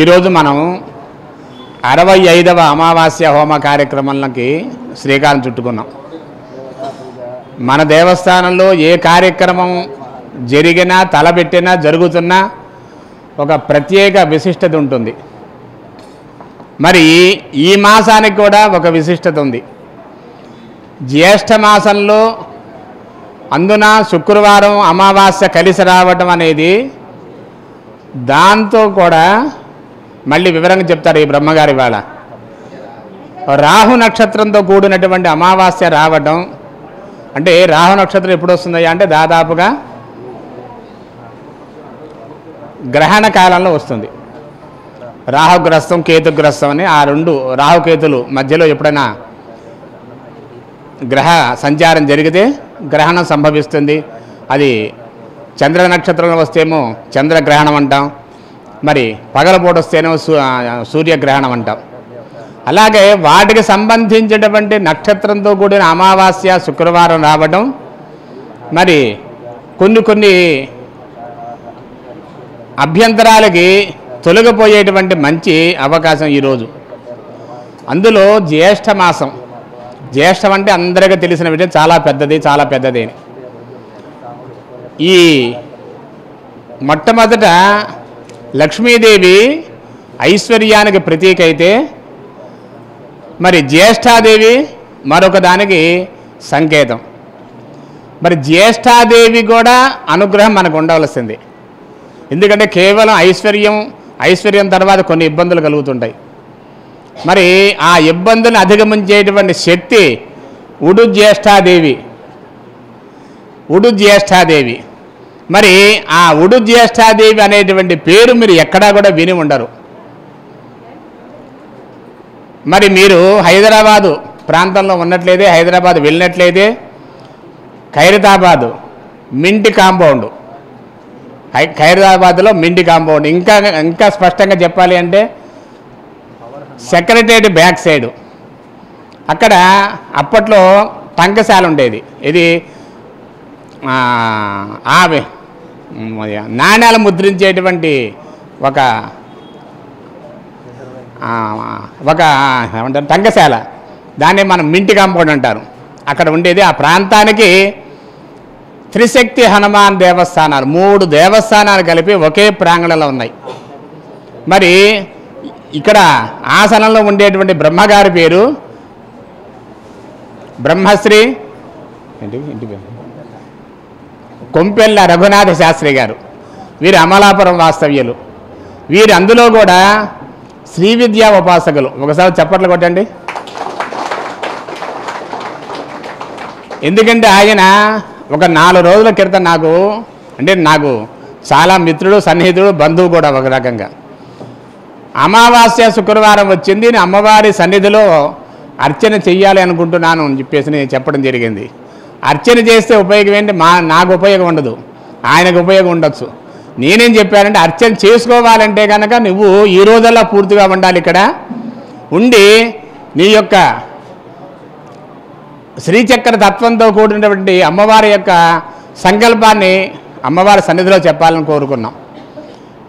ఈరోజు మనం 65వ అమావాస్య హోమ కార్యక్రమాలకి శ్రీకారం చుట్టుకున్నాం. మన దేవస్థానంలో ఏ కార్యక్రమం జరిగినా తలబెట్టినా జరుగుతున్నా ఒక ప్రత్యేక విశిష్టత ఉంటుంది. మరి ఈ మాసానికి కూడా ఒక విశిష్టత ఉంది. జ్యేష్ఠ మాసంలో అందున శుక్రవారం అమావాస్య కలిసి రావటం అనేది దాంతో కూడా మళ్ళీ వివరంగా చెప్తారు ఈ బ్రహ్మగారి వాళ్ళ. రాహు నక్షత్రంతో కూడినటువంటి అమావాస్య రావటం అంటే రాహు నక్షత్రం ఎప్పుడు వస్తుందయ్యా అంటే దాదాపుగా గ్రహణ కాలంలో వస్తుంది. రాహుగ్రస్తం కేతుగ్రస్తం అని ఆ రెండు రాహుకేతులు మధ్యలో ఎప్పుడైనా గ్రహ సంచారం జరిగితే గ్రహణం సంభవిస్తుంది. అది చంద్ర నక్షత్రంలో వస్తేమో చంద్రగ్రహణం అంటాం, మరి పగలపూట వస్తేనేమో సూర్యగ్రహణం అంటాం. అలాగే వాటికి సంబంధించినటువంటి నక్షత్రంతో కూడిన అమావాస్య శుక్రవారం రావడం మరి కొన్ని అభ్యంతరాలకి తొలగిపోయేటువంటి మంచి అవకాశం ఈరోజు. అందులో జ్యేష్ఠ మాసం, జ్యేష్ఠం అంటే అందరికీ తెలిసిన విషయం, చాలా పెద్దది అని. ఈ మొట్టమొదట లక్ష్మీదేవి ఐశ్వర్యానికి ప్రతీక అయితే మరి జ్యేష్ఠాదేవి మరొక దానికి సంకేతం. మరి జ్యేష్ఠాదేవి కూడా అనుగ్రహం మనకు ఉండవలసింది. ఎందుకంటే కేవలం ఐశ్వర్యం ఐశ్వర్యం తర్వాత కొన్ని ఇబ్బందులు కలుగుతుంటాయి. మరి ఆ ఇబ్బందులను అధిగమించేటువంటి శక్తి ఉడుజ్యేష్ఠాదేవి. మరి ఆ ఉడుజ్యేష్ఠాదేవి అనేటువంటి పేరు మీరు ఎక్కడా కూడా విని ఉండరు. మరి మీరు హైదరాబాదు ప్రాంతంలో ఉన్నట్లయితే, హైదరాబాద్ వెళ్ళినట్లయితే ఖైరతాబాదు మింటి కాంపౌండ్, ఖైరతాబాద్లో మింటి కాంపౌండ్, ఇంకా స్పష్టంగా చెప్పాలి అంటే సెక్రటేరియట్ బ్యాక్ సైడు అక్కడ అప్పట్లో టంకశాల ఉండేది. ఇది నాణ్యాలు ముద్రించేటువంటి ఒక ఏమంటారు టంకశాల, దాన్ని మనం మింటి కాంపౌండ్ అంటారు. అక్కడ ఉండేది. ఆ ప్రాంతానికి త్రిశక్తి హనుమాన్ దేవస్థానాలు, 3 దేవస్థానాలు కలిపి ఒకే ప్రాంగణంలో ఉన్నాయి. మరి ఇక్కడ ఆసనంలో ఉండేటువంటి బ్రహ్మగారి పేరు బ్రహ్మశ్రీ కొంపెల్ల రఘునాథ శాస్త్రి గారు. వీరు అమలాపురం వాస్తవ్యులు. వీరు అందులో కూడా శ్రీ విద్యా ఉపాసకులు. ఒకసారి చప్పట్లు కొట్టండి. ఎందుకంటే ఆయన ఒక 4 రోజుల క్రితం నాకు చాలా మిత్రుడు, సన్నిహితుడు, బంధువు కూడా ఒక రకంగా. అమావాస్య శుక్రవారం వచ్చింది, నేను అమ్మవారి సన్నిధిలో అర్చన చెయ్యాలి అనుకుంటున్నాను అని చెప్పేసి నేను చెప్పడం జరిగింది. అర్చన చేస్తే ఉపయోగం ఏంటి? నాకు ఉపయోగం ఉండదు, ఆయనకు ఉపయోగం ఉండొచ్చు. నేనేం చెప్పానంటే అర్చన చేసుకోవాలంటే కనుక నువ్వు ఈ రోజల్లా పూర్తిగా ఉండాలి. ఇక్కడ ఉండి నీ యొక్క శ్రీచక్ర తత్వంతో కూడినటువంటి అమ్మవారి యొక్క సంకల్పాన్ని అమ్మవారి సన్నిధిలో చెప్పాలని కోరుకున్నాం.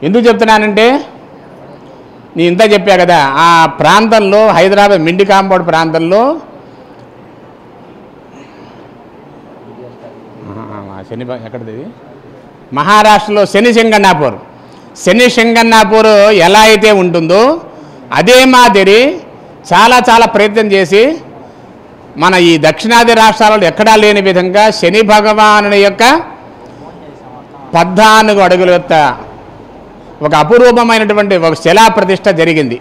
ఎందుకు చెప్తున్నానంటే నేను ఇంత చెప్పా కదా, ఆ ప్రాంతంలో హైదరాబాద్ మిండి కాంపౌండ్ ప్రాంతంలో ఎక్కడది మహారాష్ట్రలో శని సింగన్నాపూర్ ఎలా అయితే ఉంటుందో అదే మాదిరి చాలా ప్రయత్నం చేసి మన ఈ దక్షిణాది రాష్ట్రాలలో ఎక్కడా లేని విధంగా శని భగవానుని యొక్క 14 అడుగుల యొక్క ఒక అపురూపమైనటువంటి ఒక శిలాప్రతిష్ఠ జరిగింది.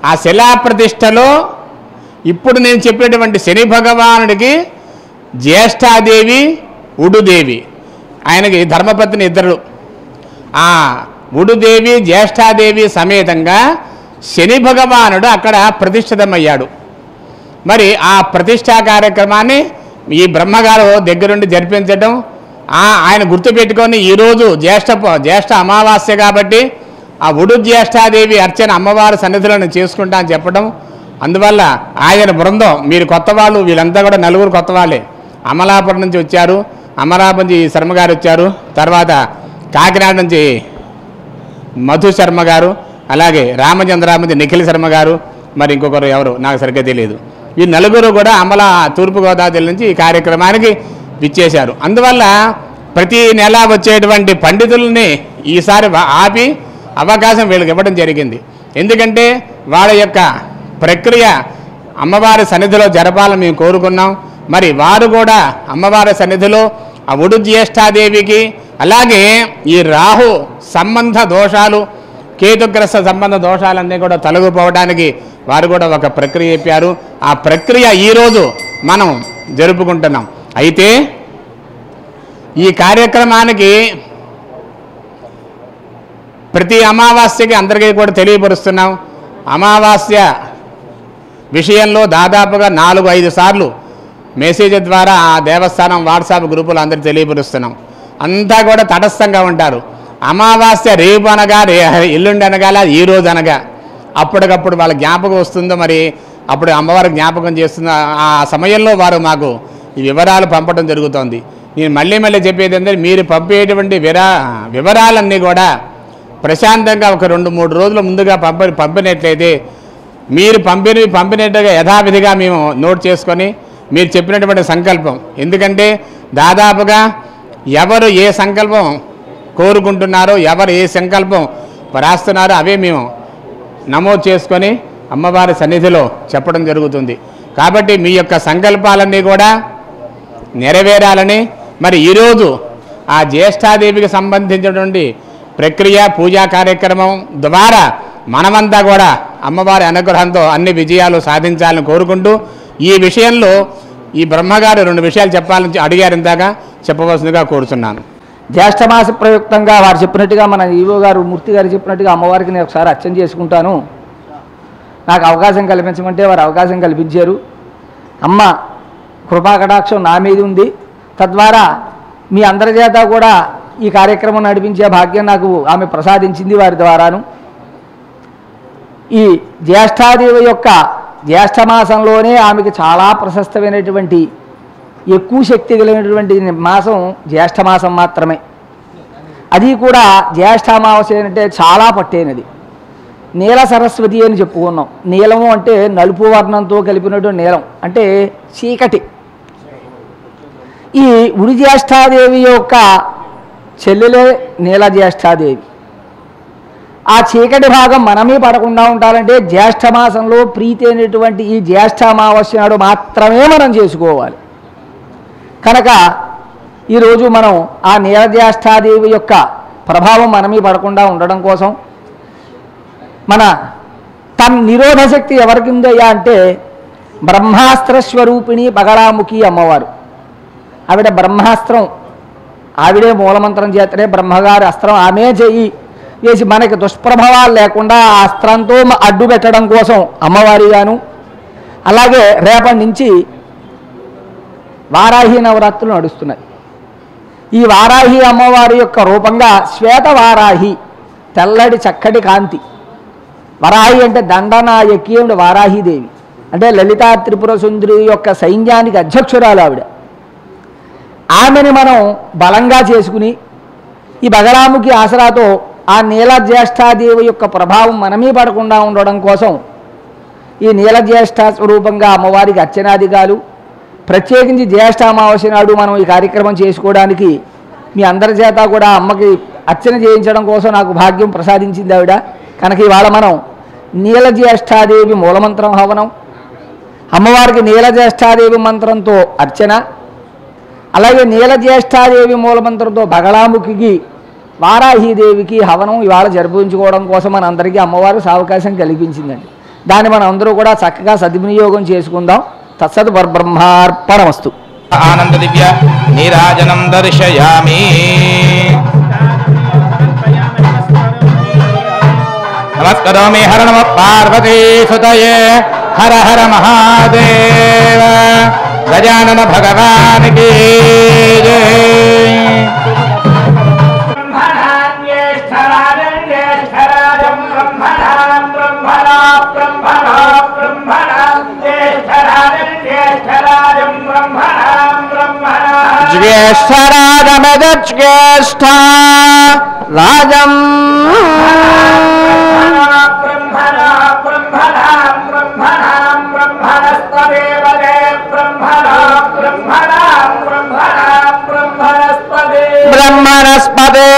ఆ శిలాప్రతిష్ఠలో ఇప్పుడు నేను చెప్పినటువంటి శని భగవానుడికి జ్యేష్ఠాదేవి, ఉడుదేవి, ఆయనకి ధర్మపత్ని ఇద్దరు. ఆ ఉడుదేవి, జ్యేష్ఠాదేవి సమేతంగా శని భగవానుడు అక్కడ ప్రతిష్ఠితమయ్యాడు. మరి ఆ ప్రతిష్టా కార్యక్రమాన్ని ఈ బ్రహ్మగారు దగ్గరుండి జరిపించడం, ఆయన గుర్తుపెట్టుకొని ఈరోజు జ్యేష్ఠ అమావాస్య కాబట్టి ఆ ఉడుజ్యేష్ఠాదేవి అర్చన అమ్మవారి సన్నిధిలో చేసుకుంటా అని చెప్పడం. అందువల్ల ఆయన బృందం, మీరు కొత్త వాళ్ళు, వీళ్ళంతా కూడా 4 కొత్త వాళ్ళే. అమలాపురం నుంచి వచ్చారు, అమలాపురం నుంచి శర్మ గారు వచ్చారు, తర్వాత కాకినాడ నుంచి మధు శర్మ గారు, అలాగే రామచంద్రామంది నిఖిల్ శర్మ గారు, మరి ఇంకొకరు ఎవరు నాకు సరిగ్గా తెలియదు. ఈ 4 కూడా తూర్పుగోదావరి జిల్లా నుంచి ఈ కార్యక్రమానికి విచ్చేశారు. అందువల్ల ప్రతి నెల వచ్చేటువంటి పండితుల్ని ఈసారి ఆపి అవకాశం వీళ్ళకి ఇవ్వడం జరిగింది. ఎందుకంటే వాళ్ళ యొక్క ప్రక్రియ అమ్మవారి సన్నిధిలో జరపాలని మేము కోరుకున్నాం. మరి వారు కూడా అమ్మవారి సన్నిధిలో ఆ ఉడుజ్యేష్ఠాదేవికి, అలాగే ఈ రాహు సంబంధ దోషాలు, కేతుగ్రస్త సంబంధ దోషాలన్నీ కూడా తొలగిపోవడానికి వారు కూడా ఒక ప్రక్రియ చెప్పారు. ఆ ప్రక్రియ ఈరోజు మనం జరుపుకుంటున్నాం. అయితే ఈ కార్యక్రమానికి ప్రతి అమావాస్యకి అందరికీ కూడా తెలియపరుస్తున్నాం. అమావాస్య విషయంలో దాదాపుగా 4-5 సార్లు మెసేజ్ ద్వారా ఆ దేవస్థానం వాట్సాప్ గ్రూపులు అందరికీ తెలియపరుస్తున్నాం. అంతా కూడా తటస్థంగా ఉంటారు. అమావాస్య రేపు అనగా, ఎల్లుండి అనగా, ఈ రోజు అనగా అప్పటికప్పుడు వాళ్ళ జ్ఞాపకం వస్తుందో, మరి అప్పుడు అమ్మవారి జ్ఞాపకం చేస్తుందో ఆ సమయంలో వారు మాకు ఈ వివరాలు పంపడం జరుగుతోంది. నేను మళ్ళీ చెప్పేది ఏంటంటే మీరు పంపేటువంటి వివరాలన్నీ కూడా ప్రశాంతంగా ఒక 2-3 రోజుల ముందుగా పంపినట్లయితే మీరు పంపినట్టుగా యథావిధిగా మేము నోట్ చేసుకొని మీరు చెప్పినటువంటి సంకల్పం, ఎందుకంటే దాదాపుగా ఎవరు ఏ సంకల్పం కోరుకుంటున్నారో, ఎవరు ఏ సంకల్పం రాస్తున్నారో అవే మేము నమోదు చేసుకొని అమ్మవారి సన్నిధిలో చెప్పడం జరుగుతుంది. కాబట్టి మీ యొక్క సంకల్పాలన్నీ కూడా నెరవేరాలని, మరి ఈరోజు ఆ జ్యేష్ఠాదేవికి సంబంధించినటువంటి ప్రక్రియ పూజా కార్యక్రమం ద్వారా మనమంతా కూడా అమ్మవారి అనుగ్రహంతో అన్ని విజయాలు సాధించాలని కోరుకుంటూ ఈ విషయంలో ఈ బ్రహ్మగారు 2 విషయాలు చెప్పాలని అడిగారు, ఇందాక చెప్పవలసిందిగా కోరుతున్నాను. జ్యేష్ఠమాస ప్రయుక్తంగా వారు చెప్పినట్టుగా మన ఈవో గారు మూర్తి గారు చెప్పినట్టుగా అమ్మవారికి నేను ఒకసారి అర్చన చేసుకుంటాను, నాకు అవకాశం కల్పించమంటే వారు అవకాశం కల్పించారు. అమ్మ కృపాకటాక్షం నా మీద ఉంది. తద్వారా మీ అందరి చేత కూడా ఈ కార్యక్రమం నడిపించే భాగ్యం నాకు ఆమె ప్రసాదించింది వారి ద్వారాను. ఈ జ్యేష్ఠాదేవి యొక్క జ్యేష్ఠమాసంలోనే ఆమెకి చాలా ప్రశస్తమైనటువంటి ఎక్కువ శక్తి కలిగినటువంటి మాసం జ్యేష్ఠమాసం మాత్రమే. అది కూడా జ్యేష్ఠామావాస్య అంటే చాలా పట్టేనది. నీల సరస్వతి అని చెప్పుకున్నాం. నీలము అంటే నలుపు వర్ణంతో కలిపినటువంటి నీలం అంటే చీకటి. ఈ ఉడి జ్యేష్ఠాదేవి యొక్క చెల్లెలే నీల జ్యేష్ఠాదేవి. ఆ చీకటి భాగం మనమే పడకుండా ఉండాలంటే జ్యేష్ఠమాసంలో ప్రీతి అయినటువంటి ఈ జ్యేష్ఠామావాస్య నాడు మాత్రమే మనం చేసుకోవాలి. కనుక ఈరోజు మనం ఆ నీలజ్యేష్ఠాదేవి యొక్క ప్రభావం మనమీ పడకుండా ఉండడం కోసం మన తన నిరోధ శక్తి ఎవరికి ఉందయ్యా అంటే బ్రహ్మాస్త్ర స్వరూపిణి బగళాముఖి అమ్మవారు. ఆవిడ బ్రహ్మాస్త్రం, ఆవిడే మూలమంత్రం చేతనే బ్రహ్మగారి అస్త్రం ఆమె చెయ్యి వేసి మనకి దుష్ప్రభావాలు లేకుండా ఆ అస్త్రంతో అడ్డు పెట్టడం కోసం అమ్మవారిగాను. అలాగే రేపటి నుంచి వారాహి నవరాత్రులు నడుస్తున్నాయి. ఈ వారాహి అమ్మవారి యొక్క రూపంగా శ్వేత వారాహి, తెల్లటి చక్కటి కాంతి. వరాహి అంటే దండనాయకి వారాహిదేవి అంటే లలితా త్రిపుర సుందరి యొక్క సైన్యానికి అధ్యక్షురాలు ఆవిడ. ఆమెని మనం బలంగా చేసుకుని ఈ బగళాముఖి ఆసరాతో ఆ నీలజ్యేష్ఠాదేవి యొక్క ప్రభావం మనమే పడకుండా ఉండడం కోసం ఈ నీలజ్యేష్ఠ స్వరూపంగా అమ్మవారికి అర్చనాదిగాలు ప్రత్యేకించి జ్యేష్ఠ అమావాస్య నాడు మనం ఈ కార్యక్రమం చేసుకోవడానికి మీ అందరి చేత కూడా అమ్మకి అర్చన చేయించడం కోసం నాకు భాగ్యం ప్రసాదించింది ఆవిడ. కనుక ఇవాళ మనం నీలజ్యేష్ఠాదేవి మూలమంత్రం హవనం, అమ్మవారికి నీలజ్యేష్ఠాదేవి మంత్రంతో అర్చన, అలాగే నీలజ్యేష్ఠాదేవి మూలమంత్రంతో బగళాముఖికి వారాహీదేవికి హవనం ఇవాళ జరిపించుకోవడం కోసం మన అందరికీ అమ్మవారు అవకాశం కల్పించిందండి. దాన్ని మనం అందరూ కూడా చక్కగా సద్వినియోగం చేసుకుందాం. తత్సత్ బ్రహ్మార్పణమస్తు. ఆనంద దివ్య నీరాజనం దర్శయామి. నమస్కరోమి. హర నమ పార్వతీ సుతయే. హర హర మహాదేవ. గజానన భగవానికి జ్యేష్ఠరాజమేష్ఠ రాజం బ్రహ్మణస్పదే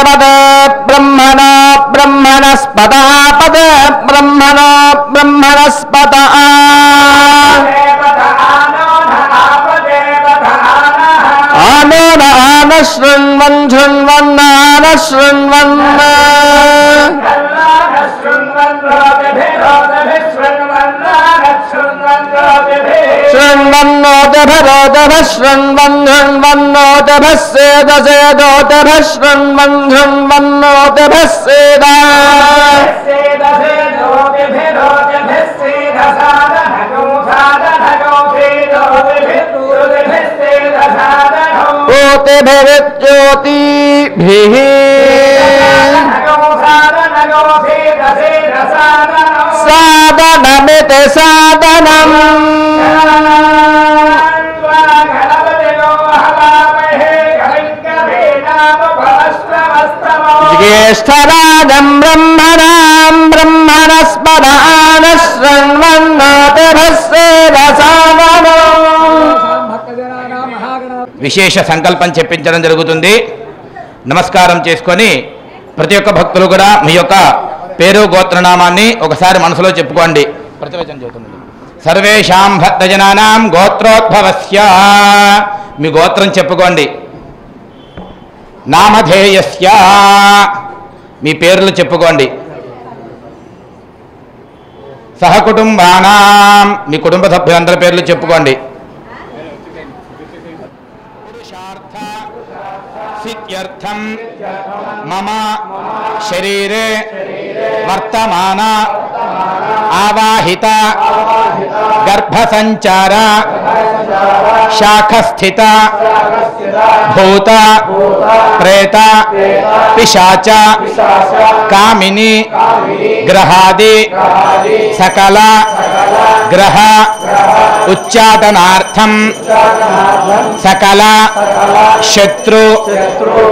పదే బ్రహ్మణ బ్రహ్మణస్పద పదే బ్రహ్మణ బ్రహ్మణస్పద ఆన శృణ్వన్ శృణ్వన్నాన శృణ్వన్ శృణ్వన్నోదభరోదభ శృణ్వన్ శృణ్వన్నోదభ సేద సేదోదభ శృణ్వన్ శృణ్వన్నోదభ సేద జ్యోతిభిః సాధనమితి సాధనం జ్యేష్ఠరాజం బ్రహ్మణాం బ్రహ్మణస్పదాన శృణ్వన్నోతిభిస్సేదసాదనం. విశేష సంకల్పం చెప్పించడం జరుగుతుంది. నమస్కారం చేసుకొని ప్రతి ఒక్క భక్తులు కూడా మీ యొక్క పేరు గోత్రనామాన్ని ఒకసారి మనసులో చెప్పుకోండి. ప్రతివచనం చెబుతుంది. సర్వేషాం భక్తజనానాం గోత్రోద్భవస్య. మీ గోత్రం చెప్పుకోండి. నామధేయస్య మీ పేర్లు చెప్పుకోండి. సహకుటుంబానాం మీ కుటుంబ సభ్యులందరి పేర్లు చెప్పుకోండి. పురుషార్థ సిద్ధ్యర్థం మమ శరీరే వర్తమాన ఆవాహిత గర్భసంచార శాఖస్థిత భూత ప్రేత పిశాచ కామిని గ్రహాది సకల గ్రహ ఉచ్చాటనార్థం సకల శత్రు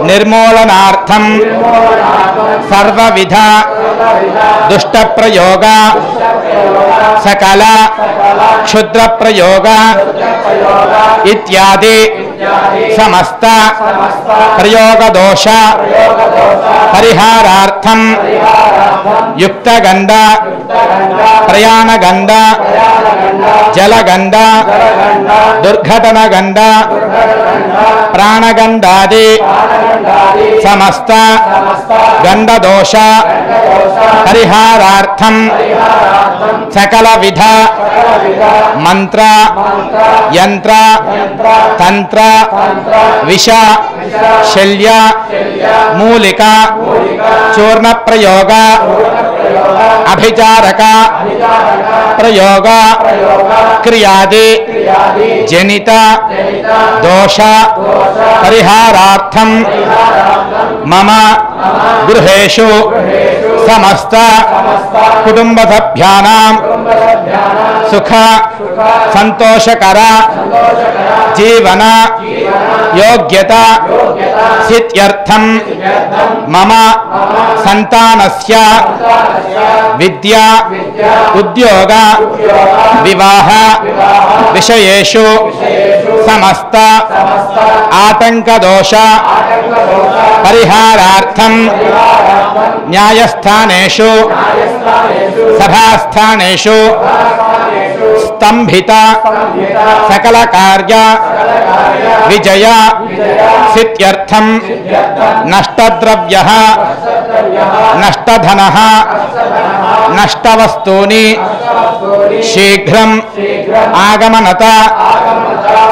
నిర్మూలనార్థం సర్వవిధ దుష్ట ప్రయోగ సకల క్షుద్ర ప్రయోగ ఇత్యాది సమస్త ప్రయోగ దోష పరిహారార్థం యుక్తగంధ ప్రయాణగంధ జలగంధ దుర్ఘటనగంధ ప్రాణగంధాది సమస్త గంధదోష పరిహారార్థం సకల విధ మంత్ర యంత్ర తంత్ర విష శల్య మూలిక చూర్ణ ప్రయోగ అభిచారక ప్రయోగ క్రియాది జనిత దోష పరిహారార్థం మమ గృహేషు సమస్త కుటుంబ సభ్యానాం సుఖ సంతోషకర జీవన యోగ్యత సిద్ధ్యర్థం మమ సంతానస్య విద్యా ఉద్యోగ వివాహ విషయేషు సమస్త ఆటంకదోష పరిహారార్థం న్యాయస్థానేషు సభాస్థానేషు స్తంభిత సకల కార్య విజయ సిద్ధ్యర్థం నష్టద్రవ్య నష్టధన నష్టవస్తూని శీఘ్రం ఆగమనత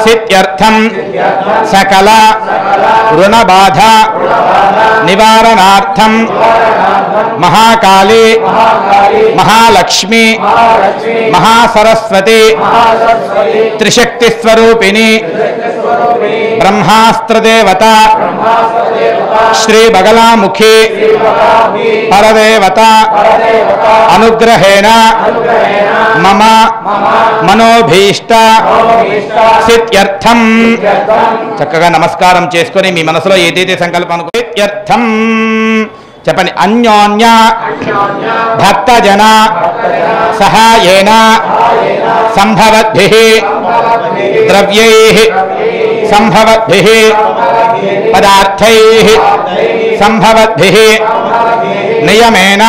సిద్ధ్యర్థం సకల రుణబాధ నివారణార్థం మహాకాళీ మహాలక్ష్మి మహాసరస్వతి త్రిశక్తి స్వరూపిణి బ్రహ్మాస్త్రదేవత శ్రీ బగలాముఖి పరదేవత అనుగ్రహేణ మమ మనోభీష్ట సిద్ధ్యర్థం చక్కగా నమస్కారం చేసుకొని మీ మనసులో ఏదైతే సంకల్పం సిద్ధ్యర్థం చెప్పండి. అన్యోన్య భక్తజన సహాయేన సంభవద్భిః ద్రవ్యైః సంభవద్భిః పదార్థైః సంభవద్భిః నియమేన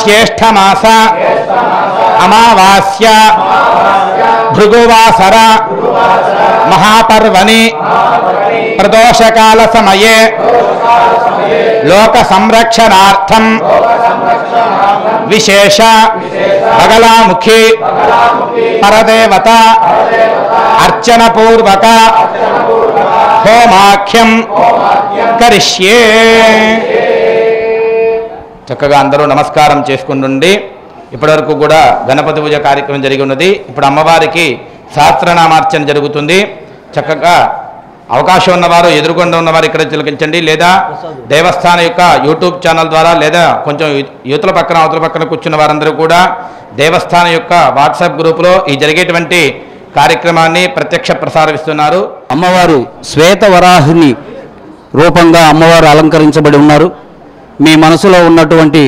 జ్యేష్ఠమాస అమావాస్య భృగువాసర మహాపర్వణి ప్రదోషకాల సమయే లోక సంరక్షణార్థం విశేష బగలాముఖి పరదేవత అర్చన పూర్వక హోమాఖ్యం కరిష్యే. చక్కగా అందరూ నమస్కారం చేసుకుంటుండి. ఇప్పటివరకు కూడా గణపతి పూజ కార్యక్రమం జరిగి ఉన్నది. ఇప్పుడు అమ్మవారికి సహస్రనామార్చన జరుగుతుంది. చక్కగా అవకాశం ఉన్నవారు ఎదురుకుండా ఉన్నవారు ఇక్కడ తిలకించండి, లేదా దేవస్థానం యొక్క యూట్యూబ్ ఛానల్ ద్వారా, లేదా కొంచెం యువతల పక్కన అవతల పక్కన కూర్చున్న వారందరూ కూడా దేవస్థానం యొక్క వాట్సాప్ గ్రూపులో ఈ జరిగేటువంటి కార్యక్రమాన్ని ప్రత్యక్ష ప్రసారమిస్తున్నారు. అమ్మవారు శ్వేతవరాహిని రూపంగా అమ్మవారు అలంకరించబడి ఉన్నారు. మీ మనసులో ఉన్నటువంటి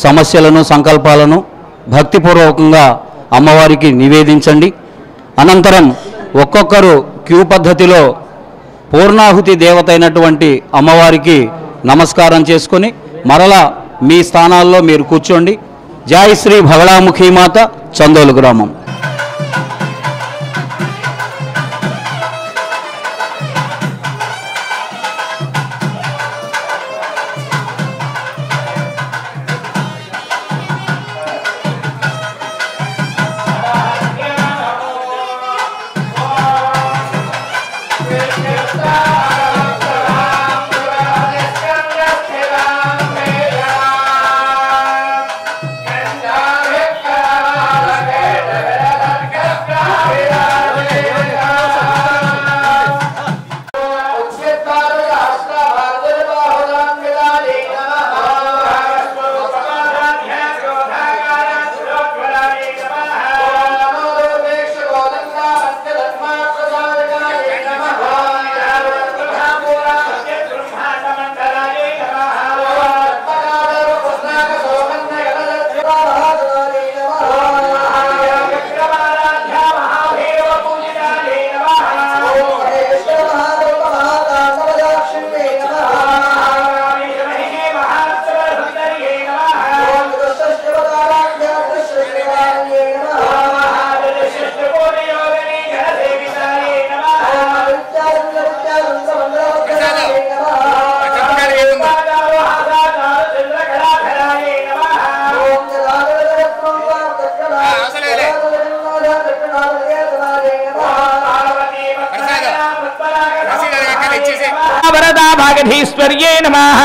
సమస్యలను సంకల్పాలను భక్తిపూర్వకంగా అమ్మవారికి నివేదించండి. అనంతరం ఒక్కొక్కరు క్యూ పద్ధతిలో పూర్ణాహుతి దేవత అయినటువంటి అమ్మవారికి నమస్కారం చేసుకొని మరలా మీ స్థానాల్లో మీరు కూర్చోండి. జై శ్రీ బగళాముఖి మాత, చందోలు గ్రామం. వరదా భాగధీశ్వర్యే నమః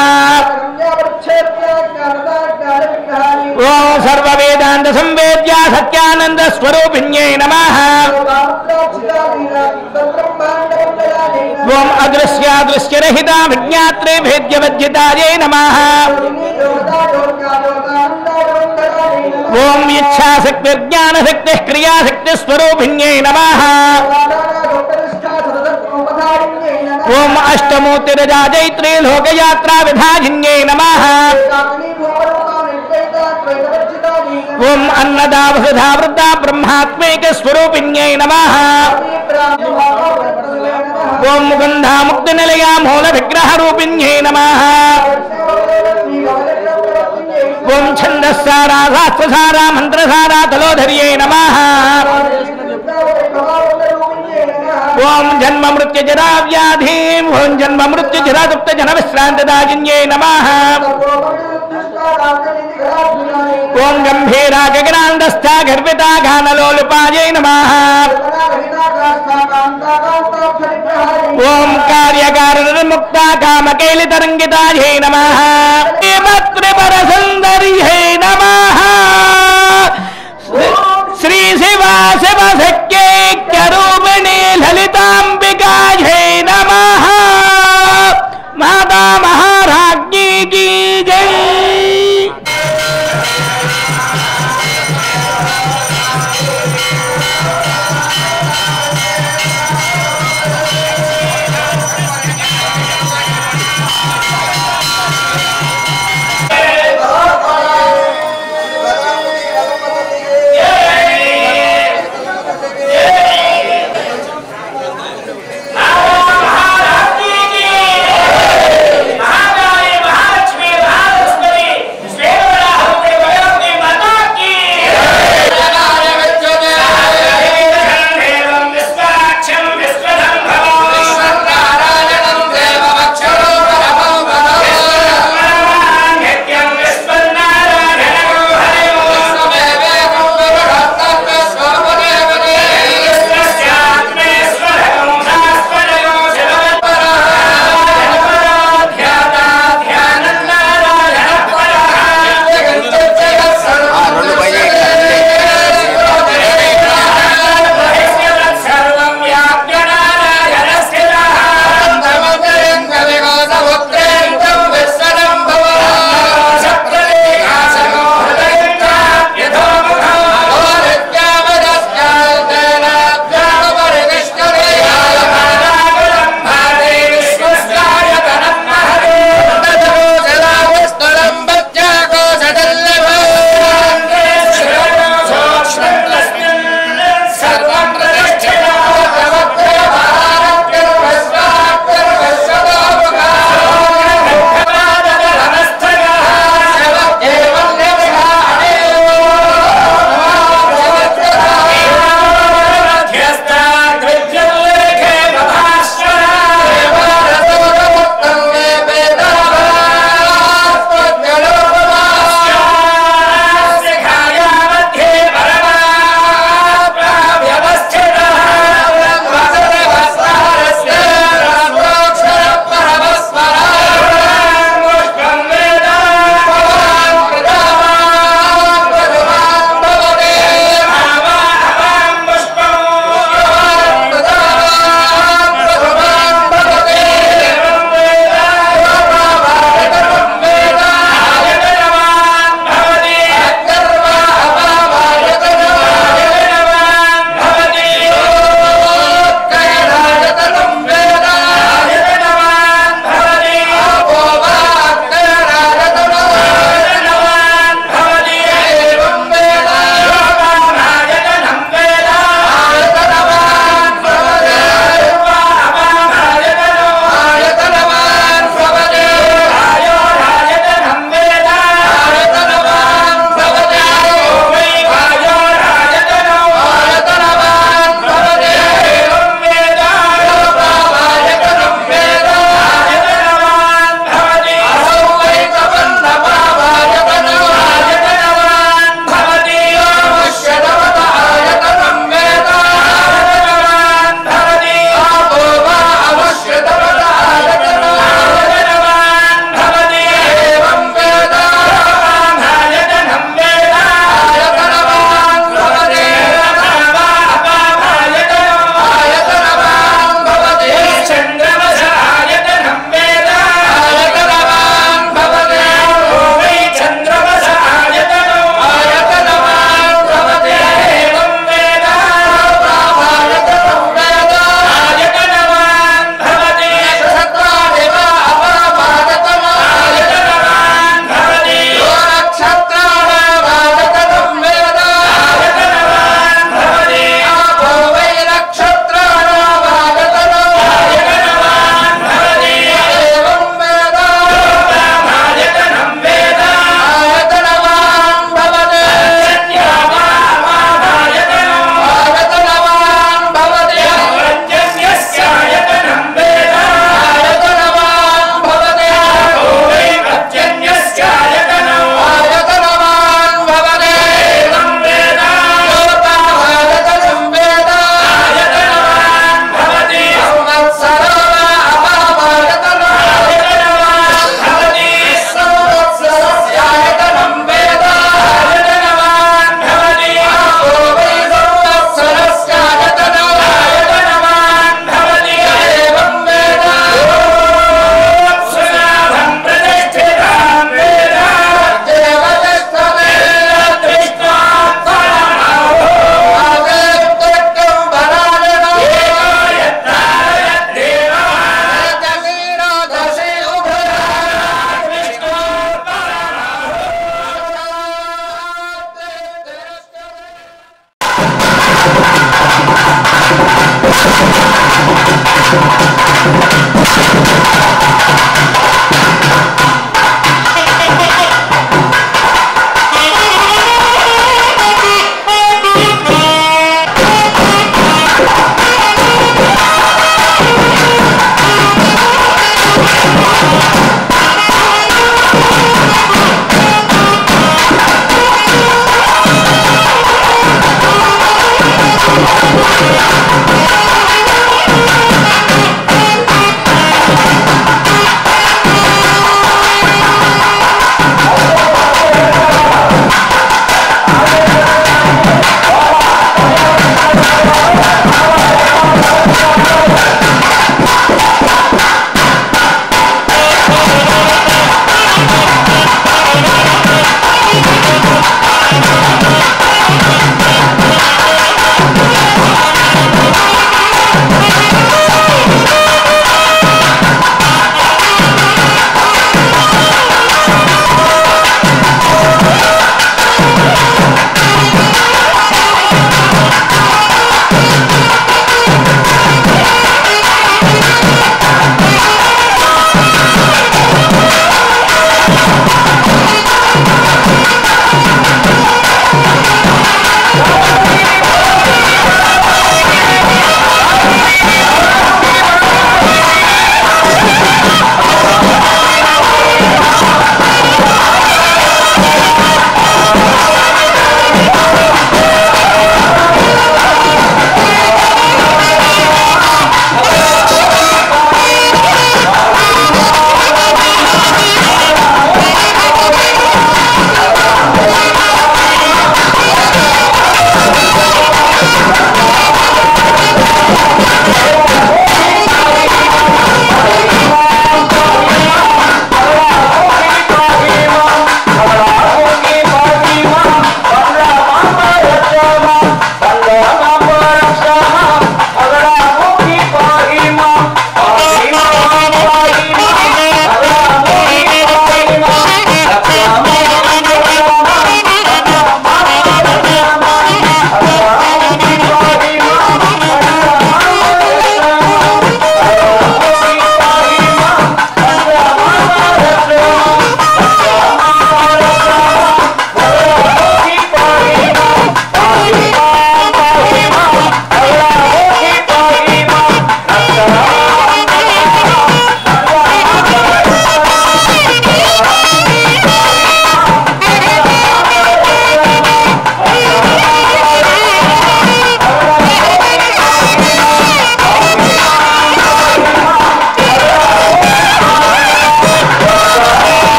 ఓం సర్వవేదాంత సంవేద్య సత్యానంద స్వరూపిణ్యై నమః ఓం అదృశ్యాదృశ్యరహిత విజ్ఞాత్రే భేద్యవద్యతాయై నమః ఓం ఇచ్ఛాశక్తి జ్ఞానశక్తి క్రియాశక్తి స్వరూపిణ్యై నమః ఓం అష్టమూర్తిరజాజైత్రీ లోకయాత్రా విధాజిన్యై నమః ఓం అన్నదా వసుధా వృద్ధా బ్రహ్మాత్మైక స్వరూపిణ్యై నమః ఓం ముకుందా ముక్తి నిలయా మూల విగ్రహ రూపిణ్యై నమః ఓం ఛందస్సారా శాస్త్రసారా మంత్రసారా తలోధర్యై నమః ఓం జన్మ మృత్యు జరా వ్యాధీం ఓం జన్మ మృత్యు జరా దుఃఖ జన విశ్రాంతదాజిన్యై నమః ఓం గంభీరా గగనాందస్థా గర్వితా గానలోలుపాయై నమః ఓం కార్యకారణముక్తా కామకైలితరంగితాయై నమః త్రిపుర సుందర్యై నమః శ్రీ శివ శివ శక్యైక్యరూపిణి లలితాంబికాయై నమః మాతా మహారాజ్ఞీ కీ జై.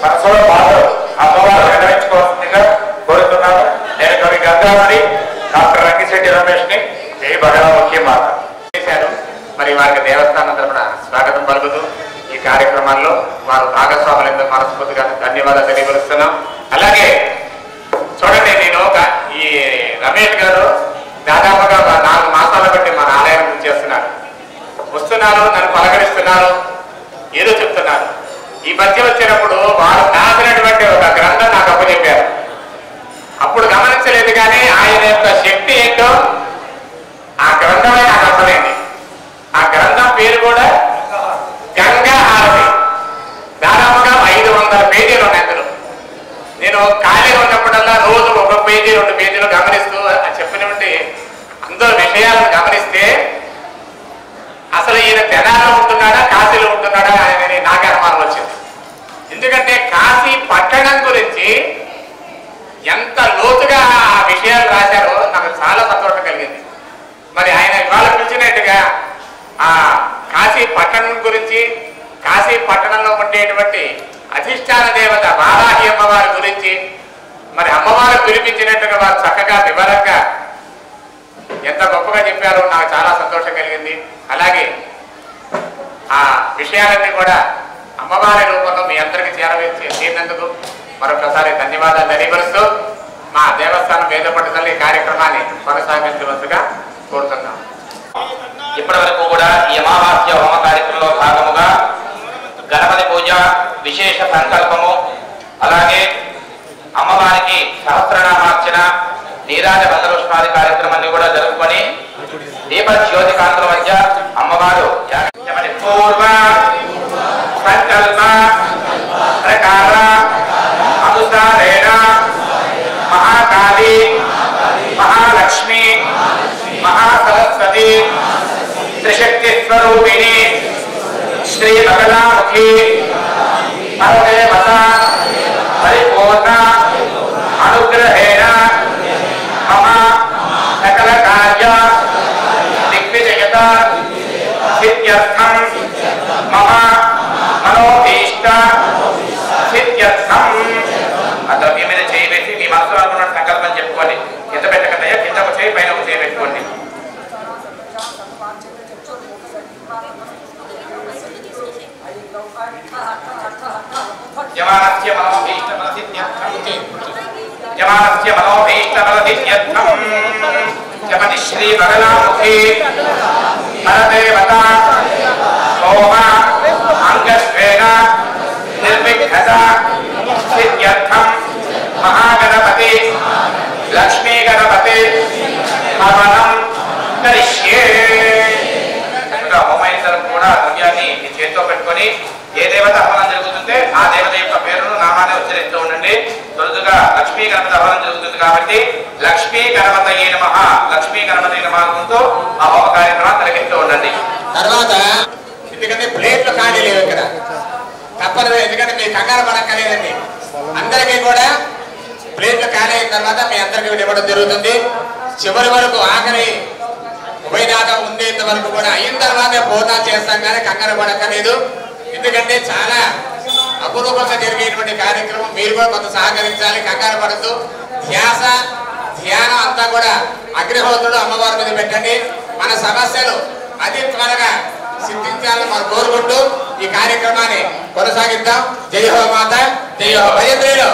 మనసులో బాధలు అమ్మవారు నిర్వహించుకోవాల్సిందిగా కోరుతున్నాను. నేను కవి గంగాధరి డాక్టర్ రంగిశెట్టి రమేష్ని జై భగవముఖ్య మాట చేశారు. మరి వారికి దేవస్థానం తరపున స్వాగతం పలుకుతూ ఈ కార్యక్రమాల్లో వారు భాగస్వాములందరూ మనస్ఫూర్తిగా ధన్యవాదాలు తెలియపరుస్తున్నాం. అలాగే చూడండి, నేను ఈ రమేష్ గారు దాదాపుగా 4 మాసాల బట్టి మన ఆలయం చేస్తున్నారు, వస్తున్నారు, నన్ను పలకరిస్తున్నారు, ఏదో చెప్తున్నారు. ఈ మధ్య వచ్చినప్పుడు వారు రాసినటువంటి ఒక గ్రంథం నాకు అప్పచెప్పారు. అప్పుడు గమనించలేదు, కానీ ఆయన యొక్క శక్తి ఏంటో ఆ గ్రంథమే నాకు అర్థమైంది. ఆ గ్రంథం పేరు కూడా గంగా హారతి. దాదాపుగా 500 పేజీలు ఉన్నాయి అందులో. నేను ఖాళీగా ఉన్నప్పుడల్లా రోజు 1 పేజీ 2 పేజీలు గమనిస్తూ చెప్పినటువంటి అందులో విషయాలను గమనిస్తే అసలు ఈయన తెనాలిలో ఉంటున్నాడా కాశీలో ఉంటున్నాడా అని నాకు అనుమానం వచ్చింది. ఎందుకంటే కాశీ పట్టణం గురించి ఎంత లోతుగా ఆ విషయాలు రాశారో నాకు చాలా సంతోషం కలిగింది. మరి ఆయన ఇవాళ పిలిచినట్టుగా ఆ కాశీ పట్టణం గురించి, కాశీ పట్టణంలో ఉండేటువంటి అధిష్టాన దేవత వారాహి అమ్మవారి గురించి, మరి అమ్మవారు పిలిపించినట్టుగా వారు చక్కగా వివరంగా ఎంత గొప్పగా చెప్పారో నాకు చాలా సంతోషం కలిగింది. అలాగే ఆ విషయాలన్నీ కూడా అమ్మవారి రూపంలో మీ అందరికీ చేరినందుకు మరొకసారి ధన్యవాదాలు తెలియపరుస్తూ మా దేవస్థానం వేద పండితులు ఈ కార్యక్రమాన్ని కొనసాగించవలసిగా కోరుతున్నాం. ఇప్పటి వరకు కూడా ఈ అమావాస్య హోమ కార్యక్రమంలో భాగముగా గణపతి పూజ, విశేష సంకల్పము, అలాగే అమ్మవారికి సహస్రనామార్చన, నీరాజ బంధుష్మాది కార్యక్రమాన్ని కూడా జరుపుకొని దీప జ్యోతి కాంతుల మధ్య అమ్మవారు పూర్వ సంకల్ప ప్రకార అనుసారేణ మహాకాళి, మహాలక్ష్మి, మహాసరస్వతి, త్రిశక్తి స్వరూపిణి శ్రీ బగలాముఖి పరదేవత పరిపూర్ణ అనుగ్రహేణ మమ సకల కార్య దిగ్విజయత సిద్ధ్యర్థం మమ మనోభీష్ట సిద్ధ్యర్థం. ఆ ద్రవ్యం మీద చేయి పెట్టి మీ మనసులో అనుకున్న సంకల్పం చెప్పుకోండి. కింద పెట్టకదయ్యా, కింద ఒక చేయి పైన ఒక చేయి పెట్టుకోండి. యమానస్య మనోభీష్టఫలసిద్ధ్యర్థం జపతి శ్రీ బగలాముఖి పరదేవత సోమ అంగస్వేన నిర్విఘ్నత సిద్ధ్యర్థం మహాగణపతి లక్ష్మీ గణపతి హవనం కరిష్యే. హోమైతరం కూడా ద్రవ్యాన్ని మీ చేతితో పెట్టుకొని ఏ దేవత హవనం జరుగుతుంటే ఆ దేవత యొక్క పేరును నామాన్ని ఉచ్చరిస్తూ ఉండండి. తొలుతుగా లక్ష్మీ గణపతి హవనం జరుగుతుంది కాబట్టి లక్ష్మీ గణపతయే నమః, లక్ష్మీ గణపతి నమఃతో ఆ హోమ కార్యక్రమాన్ని తొలగిస్తూ ఉండండి. తర్వాత ఎందుకంటే ప్లేట్లు ఖాళీ లేవు ఇక్కడ, తప్పదు. ఎందుకంటే మీ కంగారు పడక్కర్లేదండి. అందరికీ కూడా ప్లేట్లు ఖాళీ అయిన తర్వాత మీ అందరికీ ఇవ్వడం జరుగుతుంది. చివరి వరకు ఆఖరి ఉభయదాతం ఉండేంత వరకు కూడా అయిన తర్వాతే భోజనం చేస్తాం, కానీ కంగారు పడక్కర్లేదు. ఎందుకంటే చాలా అపురూపంగా జరిగేటువంటి కార్యక్రమం. మీరు కూడా కొంత సహకరించాలి, కంగారు పడుతూ. ధ్యాస ధ్యానం అంతా కూడా అగ్నిహోత్రుడు అమ్మవారి మీద పెట్టండి. మన సమస్యలు అతి త్వరగా సిద్ధించాలని మనం కోరుకుంటూ ఈ కార్యక్రమాన్ని కొనసాగిద్దాం. జై హో మాత, జై హో భజంత్రీలు.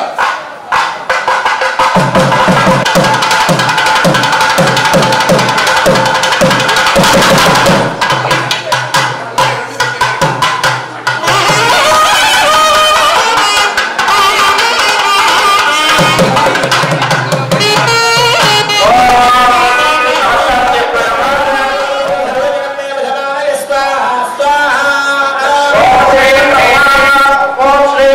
ఓం శ్రీ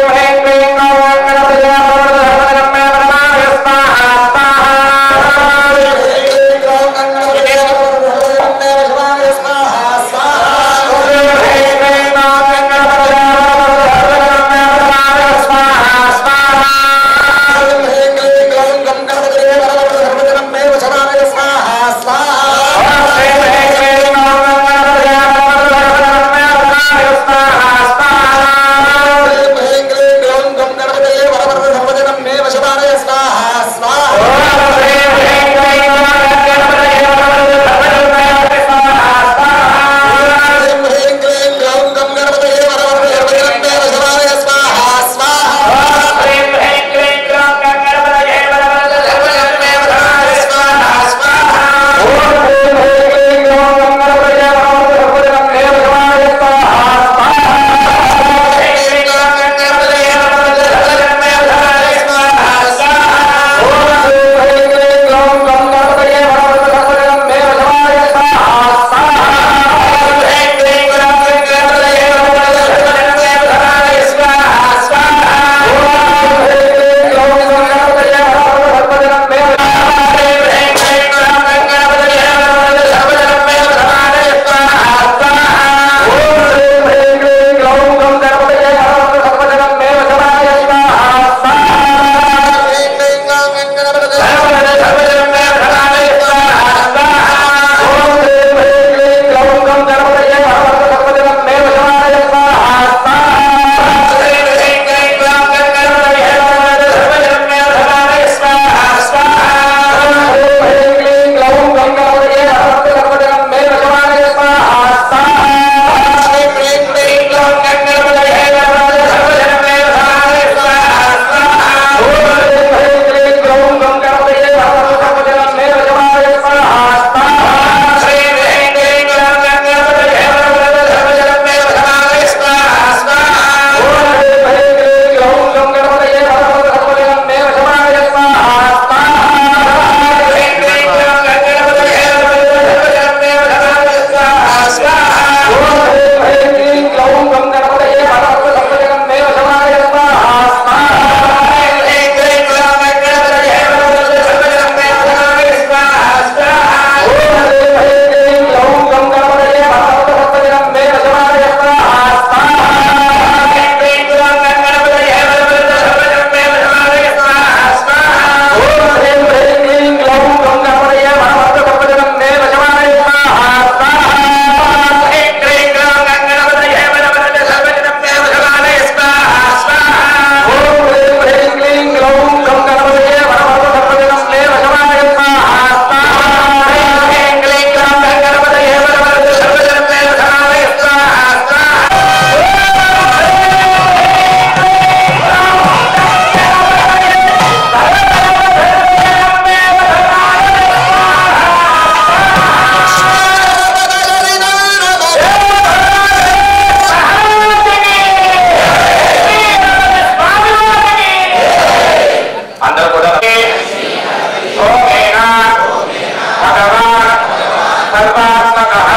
సర్వాత్మకః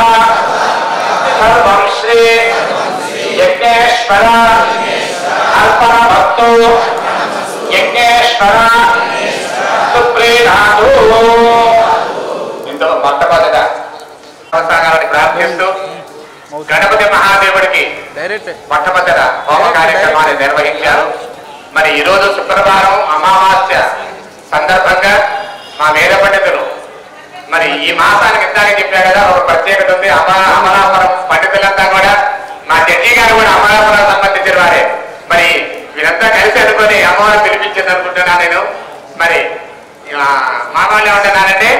సర్వం శ్రీ యజ్ఞేశ్వర అర్పణ భక్తో యజ్ఞేశ్వర సుప్రీణాదు. ఇందులో మొట్టమొదట అవసరాన్ని ప్రార్థిస్తూ గణపతి మహాదేవుడికి మొట్టమొదట హోమ కార్యక్రమాన్ని నిర్వహించారు. మరి ఈరోజు శుక్రవారం అమావాస్య సందర్భంగా మా వేద పండితులు మరి ఈ మాసానికి ఇందాక చెప్పారు కదా, ఒక ప్రత్యేకత ఉంది. అమలాపురం పండితులంతా కూడా మా జడ్జి గారు కూడా అమలాపురం సంబంధించిన వారే. మరి వీరంతా కలిసి అనుకుని అమ్మవారు పిలిపించింది అనుకుంటున్నాను నేను. మరి మా వాళ్ళు ఏమంటున్నారంటే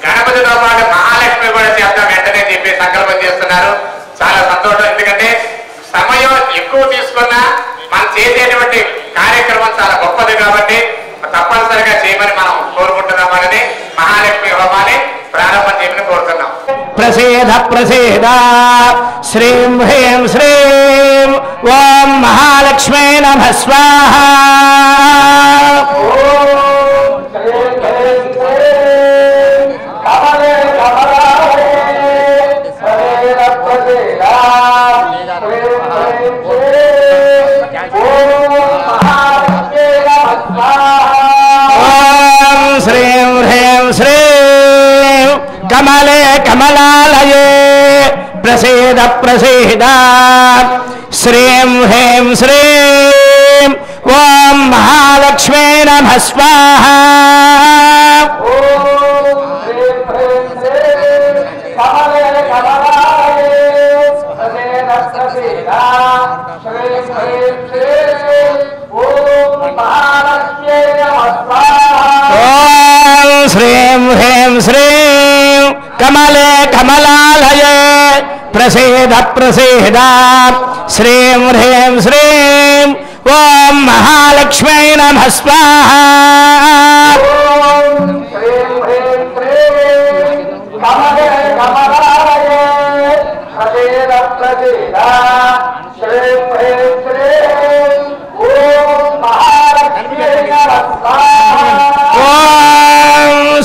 గణపతితో పాటు మహాలక్ష్మి కూడా చేద్దాం వెంటనే చెప్పి సంకల్పం చేస్తున్నారు. చాలా సంతోషం. ఎందుకంటే సమయం ఎక్కువ తీసుకున్నా మనం చేసేటువంటి కార్యక్రమం చాలా గొప్పది కాబట్టి తప్పనిసరిగా చేయమని మనం కోరుకుంటున్నామని మహాలక్ష్మి హోమాన్ని ప్రారంభం చేయమని కోరుతున్నాం. ప్రసేద ప్రసేద శ్రీం హ్రీం శ్రీం ఓం మహాలక్ష్మీ నమః స్వాహ. శ్రీం హ్రీం శ్రీం కమలే కమలాలయే ప్రసేద ప్రసేద శ్రీం హ్రీం శ్రీం ఓం మహాలక్ష్మీ నమః స్వాహ. శ్రీం హ్రీం శ్రీం కమలే కమలాలయే ప్రసేద ప్రసేద శ్రీం హ్రీం శ్రీం ఓం మహాలక్ష్మీ నమః స్వాహ.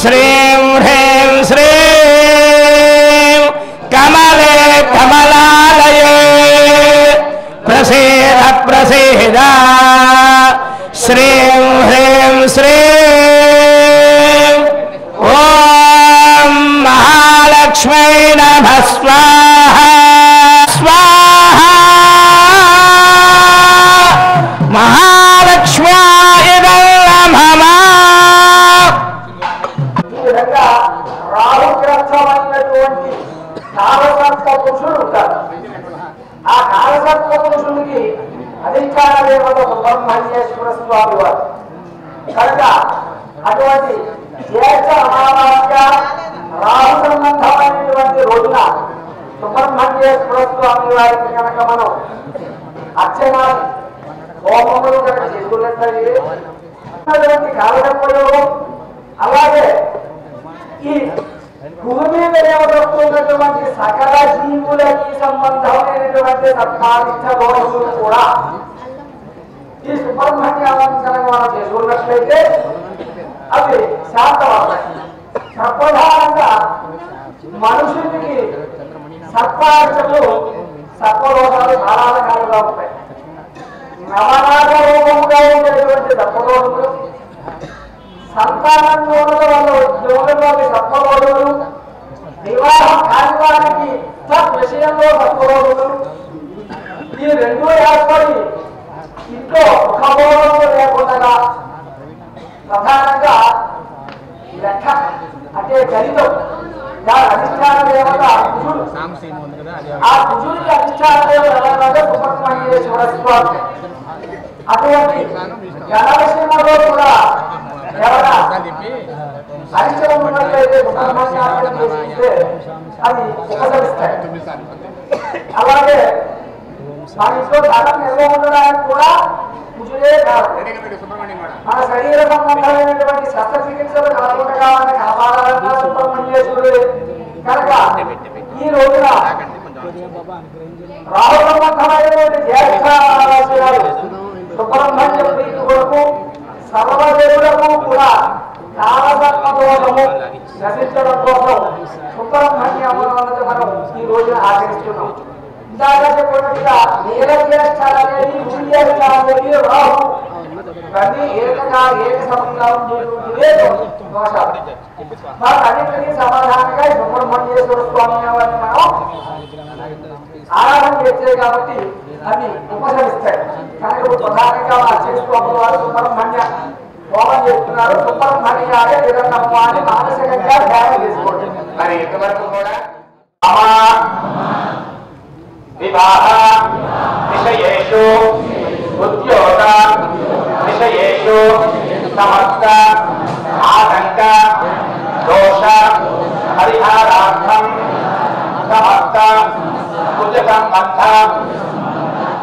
శ్రీం హ్రీం శ్రీం కమలే కమలాలయే ప్రసేద ప్రసేద శ్రీం హ్రీం శ్రీం ఓం మహాలక్ష్మీ నమః స్వాహ. స్వాహ మహాలక్ష్మ్యాయ నమః. రాహుగ్రస్తమైనటువంటి కాలసర్ప పురుషుడు ఉంటారు. ఆ కాలసర్ప పురుషుడికి అధికార దేవత సుబ్రహ్మణ్యేశ్వర స్వామి వారు కనుక అటువంటి జ్యేష్ఠ అమావాస్య రాహు సంబంధమైనటువంటి రోజున సుబ్రహ్మణ్యేశ్వర స్వామి వారికి కనుక మనం అర్చన హోమములు కనుక చేసుకున్నట్లయితే కాలసర్పయోగం అలాగే ఈ భూమి మీద ఏమవుతున్నటువంటి సకల జీవులకి సంబంధమైనటువంటి సత్కారిష్ట దోషములు కూడా ఈ సుబ్రహ్మణ్యాలంకరణ మనం చేసుకున్నట్లయితే అవి శాంతమవుతాయి. సర్వధానంగా మనుషునికి సత్కారిష్టలు సత్వదోషాలు చాలా రకాలుగా ఉంటాయి. నవనాగ రూపముగా ఉండేటువంటి సత్వదోషములు, సంతానం జీవనంలోని సత్వరోగులు, వివాహం కాని వారికి విషయంలో సత్వరోగులు, ఈ రెండూ ఏర్పడి ఇంట్లో సుఖభోగము లేకుండా ప్రధానంగా లెక్క అంటే గణితం దాని అధిష్టాన దేవత కుజుడు. ఆ కుజుడికి అధిష్టాన దేవత ఎవరంటే సుబ్రహ్మణ్యేశ్వర స్వామి. అటువంటి గణవిషయంలో కూడా ఎవరైనా అరిష్టం ఉన్నట్లయితే సుబ్రహ్మణ్యాన్ని చేస్తే అది ఉపసరిస్తాయి. అలాగే మన ఇంట్లో ధనం నిల్వ ఉండడానికి కూడా కుజుడే కాదు. మన శరీర సంబంధమైనటువంటి శస్త్రచికిత్సలు కలగకుండా మన కాపాడాలన్నా సుబ్రహ్మణ్యేశ్వరుడే. కనుక ఈ రోజున రాహు సంబంధమైనటువంటి జ్యేష్ఠ సుబ్రహ్మణ్య ప్రీతి కొరకు సర్వదేవులకు కూడా కాలసర్పదోషము నశించడం కోసం సుబ్రహ్మణ్య అమ్మవారిని మనం ఈ రోజున ఆచరిస్తున్నాం. ఇందాక చెప్పినట్టుగా నీలజ్యేష్ఠాలనేది సూర్యజ్ఞానేది రాహు ఇవన్నీ ఏక సమయంగా ఉండేటువంటిదే దోషాలు. వాటన్నింటినీ సమాధానంగా సుబ్రహ్మణ్యేశ్వర స్వామి వారిని మనం ఆరాధన చేస్తే కాబట్టి అవి ఉపశమిస్తాయి. కనుక ప్రధానంగా అర్చక వారు సుబ్రహ్మణ్య హోమం చేస్తున్నారు. సుబ్రహ్మణ్యాలే నిరంతరము అని మానసికంగా ధ్యానం చేసుకోండి. మరి ఇంతవరకు కూడా వివాహ విషయేషు ఉద్యోగ విషయేషు సమస్త ఆటంక దోష పరిహారార్థం సమస్త కుజ సంబంధ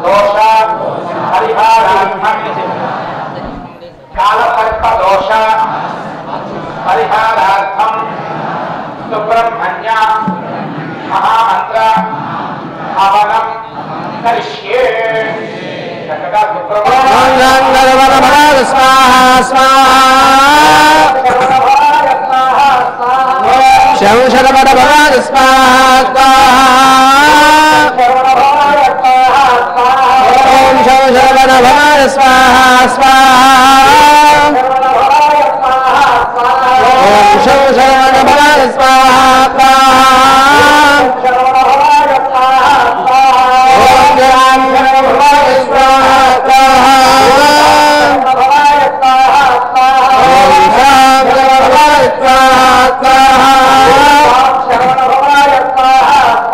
దోష పరిహారార్థం కాలసర్ప దోష పరిహారార్థం సుబ్రహ్మణ్య మహామంత్ర హవనం కరిష్యే. చక్కగా సుబ్రహ్మణ్య స్వాహా శంశరపడ భగవాన్ స్వాహా ఓం శంశరపడ భగవాన్ స్వాహా ఓం శంశరపడ భగవాన్ స్వాహా ఓం జయం భగవాన్ స్వాహా ఓం శాం భగవాన్ స్వాహా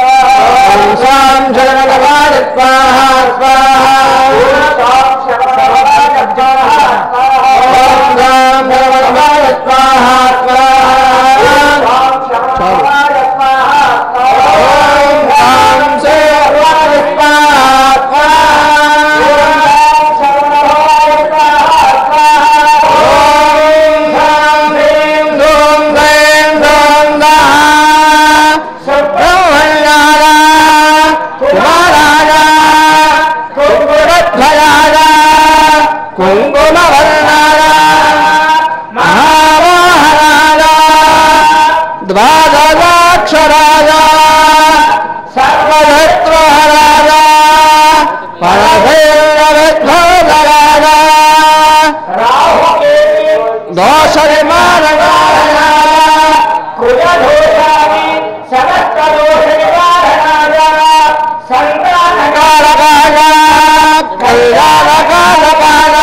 ఓం శాం శరణభగవాన్ స్వాహా స్వాహా ఓం శాం భగవాన్ స్వాహా స్వాహా ఓం శాం శరణభగవాన్ స్వాహా ఓం శాం హ్రీం ధూం గ్రైం ధూం దః సుబ్రహ్మణ్యాయ కుమారాయ కుంకుమధ్వజాయ కుంకుమవర్ణాయ మహావాహనాయ ద్వాదశాక్షరాయ సర్వశత్రుహరాయ పరశైలవిధ్వంసకాయ దోష నివారణాయ కులదోషాది సమస్త దోష నివారణాయ సంతానకారకాయ కళ్యాణకారకాయ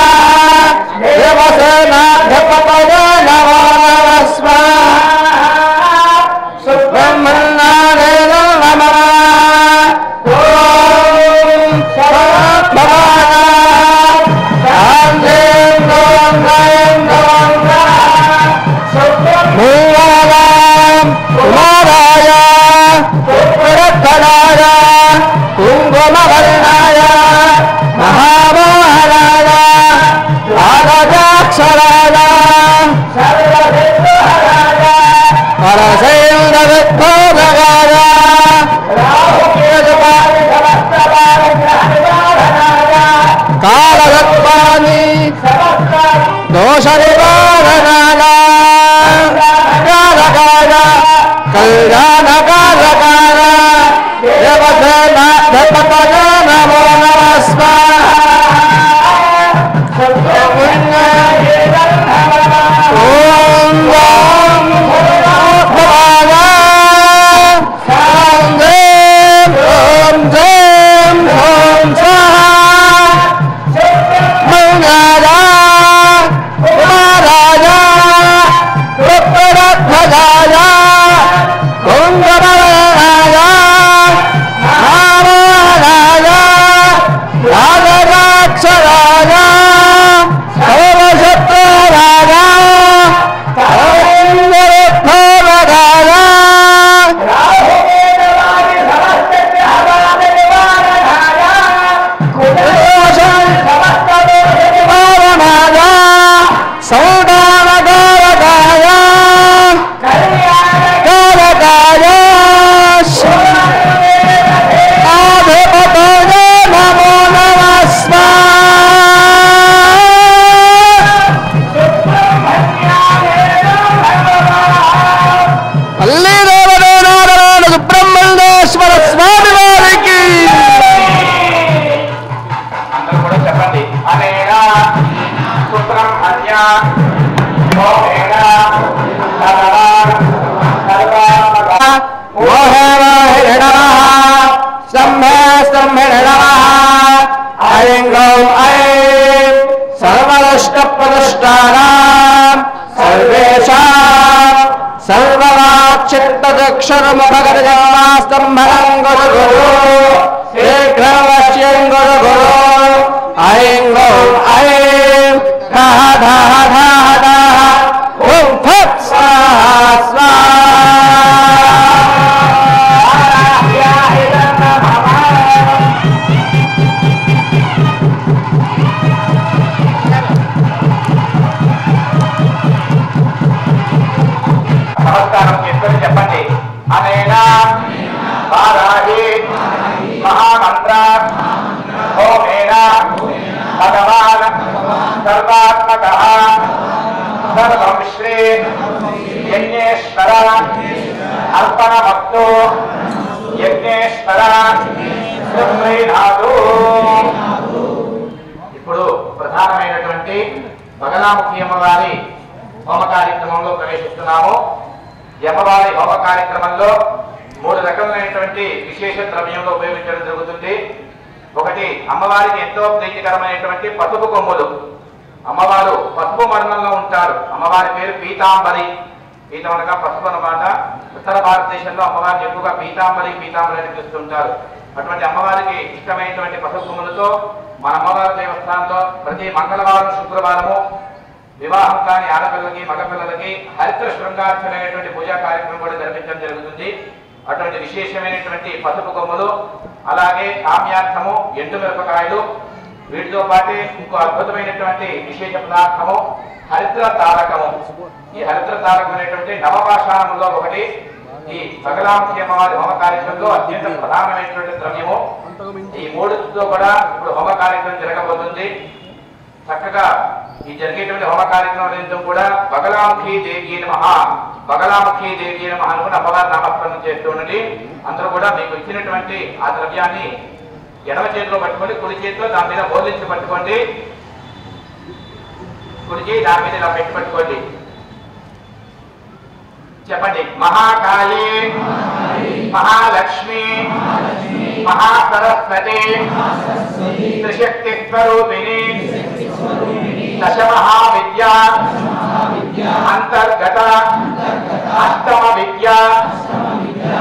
దేవసేనాధిపతయ నమో నమః స్వాహా సుబ్రహ్మణ్యాయ నమః ఓం భగవాన్ శాంతిం ఓం జయం ఓం మూలాం కుమారాయ పురత్తరాయ కుంకుమవర్ణాయ మహావాహనాయ ద్వాదశాక్షరాయ సర్వవిద్వహరాయ పరశైలవిధ్వంసకాయ రాహుకేతుపాది సమస్తవానుగ్రహనివారణాయ కాలసర్పాణి సమస్త దోష నివారణాయ కారకాయ కళ్యాణకారకాయ దేవసేనాధిపతయ నమో నమః స్వాహా ఓం ఓం భగవాయ శాంతిం ఓం జయం ఓం స్వాహా మంగళాయ కుమారాయ పుత్రధ్వజాయ గురుముఖగజన్మాస్తంభనం గురు గురు శీఘ్రవశ్యం గురు గురు ఐం గౌం ఐం ధః ధః ధః ధః ఓం ఫట్ స్వాహా స్వాహా నమస్కారం చేసుకొని చెప్పండి. అనేనా వారాహి మహామంత్ర హోమేన భగవాన్ సర్వాత్మకః సర్వం శ్రీ యజ్ఞేశ్వర అర్పణమస్తు యజ్ఞేశ్వర సుప్రీనాథు. ఇప్పుడు ప్రధానమైనటువంటి బగలాముఖి అమ్మవారి హోమ కార్యక్రమంలో ప్రవేశిస్తున్నాము. ఈ అమ్మవారి హోమ కార్యక్రమంలో 3 రకములైనటువంటి విశేష ద్రవ్యంలో ఉపయోగించడం జరుగుతుంది. ఒకటి, అమ్మవారికి ఎంతో ప్రీతికరమైనటువంటి పసుపు కొమ్ములు. అమ్మవారు పసుపు వర్ణంలో ఉంటారు. అమ్మవారి పేరు పీతాంబరి. పీతం అనగా పసుపు అన్నమాట. ఉత్తర భారతదేశంలో అమ్మవారిని ఎక్కువగా పీతాంబరి పీతాంబరి అని పిలుస్తుంటారు. అటువంటి అమ్మవారికి ఇష్టమైనటువంటి పసుపు కొమ్ములతో మన అమ్మవారి దేవస్థానంలో ప్రతి మంగళవారం శుక్రవారము వివాహం కాని ఆడపిల్లలకి మగపిల్లలకి హరిద్ర శృంగార్చనైనటువంటి పూజా కార్యక్రమం కూడా జరిపించడం జరుగుతుంది. అటువంటి విశేషమైనటువంటి పసుపు కొమ్ములు, అలాగే కామ్యార్థము ఎండుమిరపకాయలు, వీటితో పాటే ఇంకో అద్భుతమైనటువంటి విశేష పదార్థము హరిద్ర తారకము. ఈ హరిద్ర తారకం అనేటువంటి నవపాషాణంలో ఒకటి. ఈ బగలాముఖి అమ్మవారి హోమ కార్యక్రమంలో అత్యంత ప్రధానమైనటువంటి ద్రవ్యము. ఈ 3తో కూడా ఇప్పుడు హోమ కార్యక్రమం జరగబోతుంది. చక్కగా ఈ జరిగేటువంటి హోమ కార్యక్రమం కూడా బగలాముఖి దేవి నమః, బగలాముఖి దేవి నమః అనుకుని అమ్మవారి నామస్మరణం చేస్తూ ఉండండి. అందరూ కూడా మీకు ఇచ్చినటువంటి ఆ ద్రవ్యాన్ని ఎడమ చేతిలో పట్టుకోండి, కుడి చేతిలో దాని మీద బోర్లించి పట్టుకోండి. కుడి చేయి దాని మీద ఇలా పెట్టి పట్టుకోండి. చెప్పండి. మహాకాళి మహాలక్ష్మి మహాసరస్వతి త్రిశక్తి స్వరూపిణి దశమహావిద్యా అంతర్గత అష్టమ విద్యా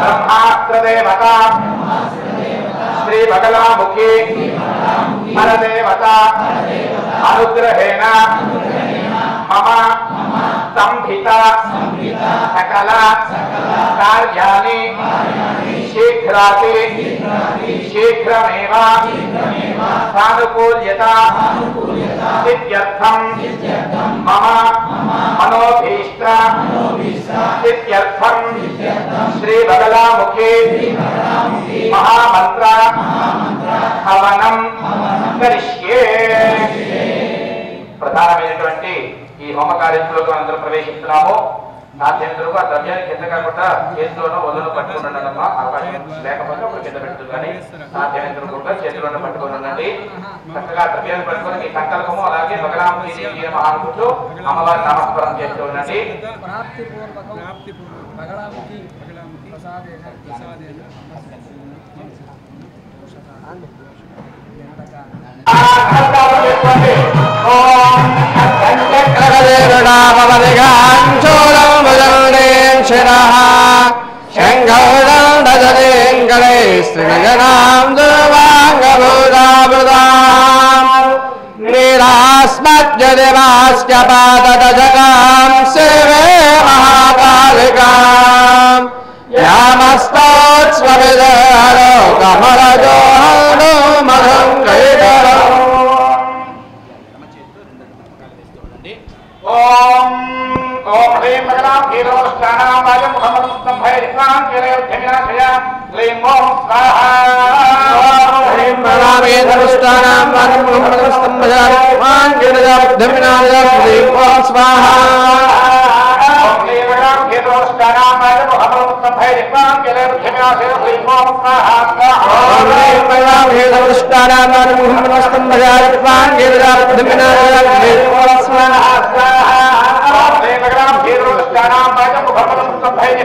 బ్రహ్మాస్త్రదేవత శ్రీ బగలాముఖి పరదేవత అనుగ్రహేణ మమ సంహిత సకల కార్యాణి శీఘ్రాతి శీఘ్రమేవ సానుకూల్యత సిద్ధ్యర్థం మమ మనోభీష్ట సిద్ధ్యర్థం శ్రీ బగలాముఖి మహామంత్ర హవనం కరిష్యే. ప్రధానమైనటువంటి ఈ హోమ కార్యక్రమంలో అందరూ ప్రవేశిస్తున్నాము. నా చేతులకు ఆ ద్రవ్యాన్ని కింద కాకుండా చేతిలోనో ఒళ్ళను పట్టుకుని ఉండడమ్మా. అవకాశం లేకపోతే ఒక కింద పెడుతుంది, కానీ నా చేతులు కూడా చేతిలోనూ పట్టుకుని ఉండండి. చక్కగా ద్రవ్యాన్ని పట్టుకొని మీ సంకల్పము అలాగే బగలాముఖి దేవి నమః అనుకుంటూ అమ్మవారి నామస్మరణ చేస్తూ ఉండండి. నీరాస్మద్యదేవాస్యపాదదజగాం సేవే మహాకాళికాం యామస్తోత్స్వవిదలోకమరజోహను మధుం కైకరం. ఓం ఓం హ్రీం బగలాముఖి నమః ముహమ్మద్ సంభైర్వాన్ కిరేర్ధమినాశయ క్లీం ఓం స్వాహా. హ్రీం బగలాముఖి ధనుష్టానాం వారం ముహమ్మద్ సంభైర్వాన్ కిరేర్ధమినాశయ క్లీం ఓం స్వాహా. ఓం హ్రీం బగలాముఖి నమః ముహమ్మద్ సంభైర్వాన్ కిరేర్ధమినాశయ క్లీం ఓం స్వాహా. ఓం హ్రీం బగలాముఖి ధనుష్టానాం వారం ముహమ్మద్ సంభైర్వాన్ కిరేర్ధమినాశయ క్లీం ఓం స్వాహా. ఓం హ్రీం బగలాముఖి నమః ముహమ్మద్ సంభైర్వాన్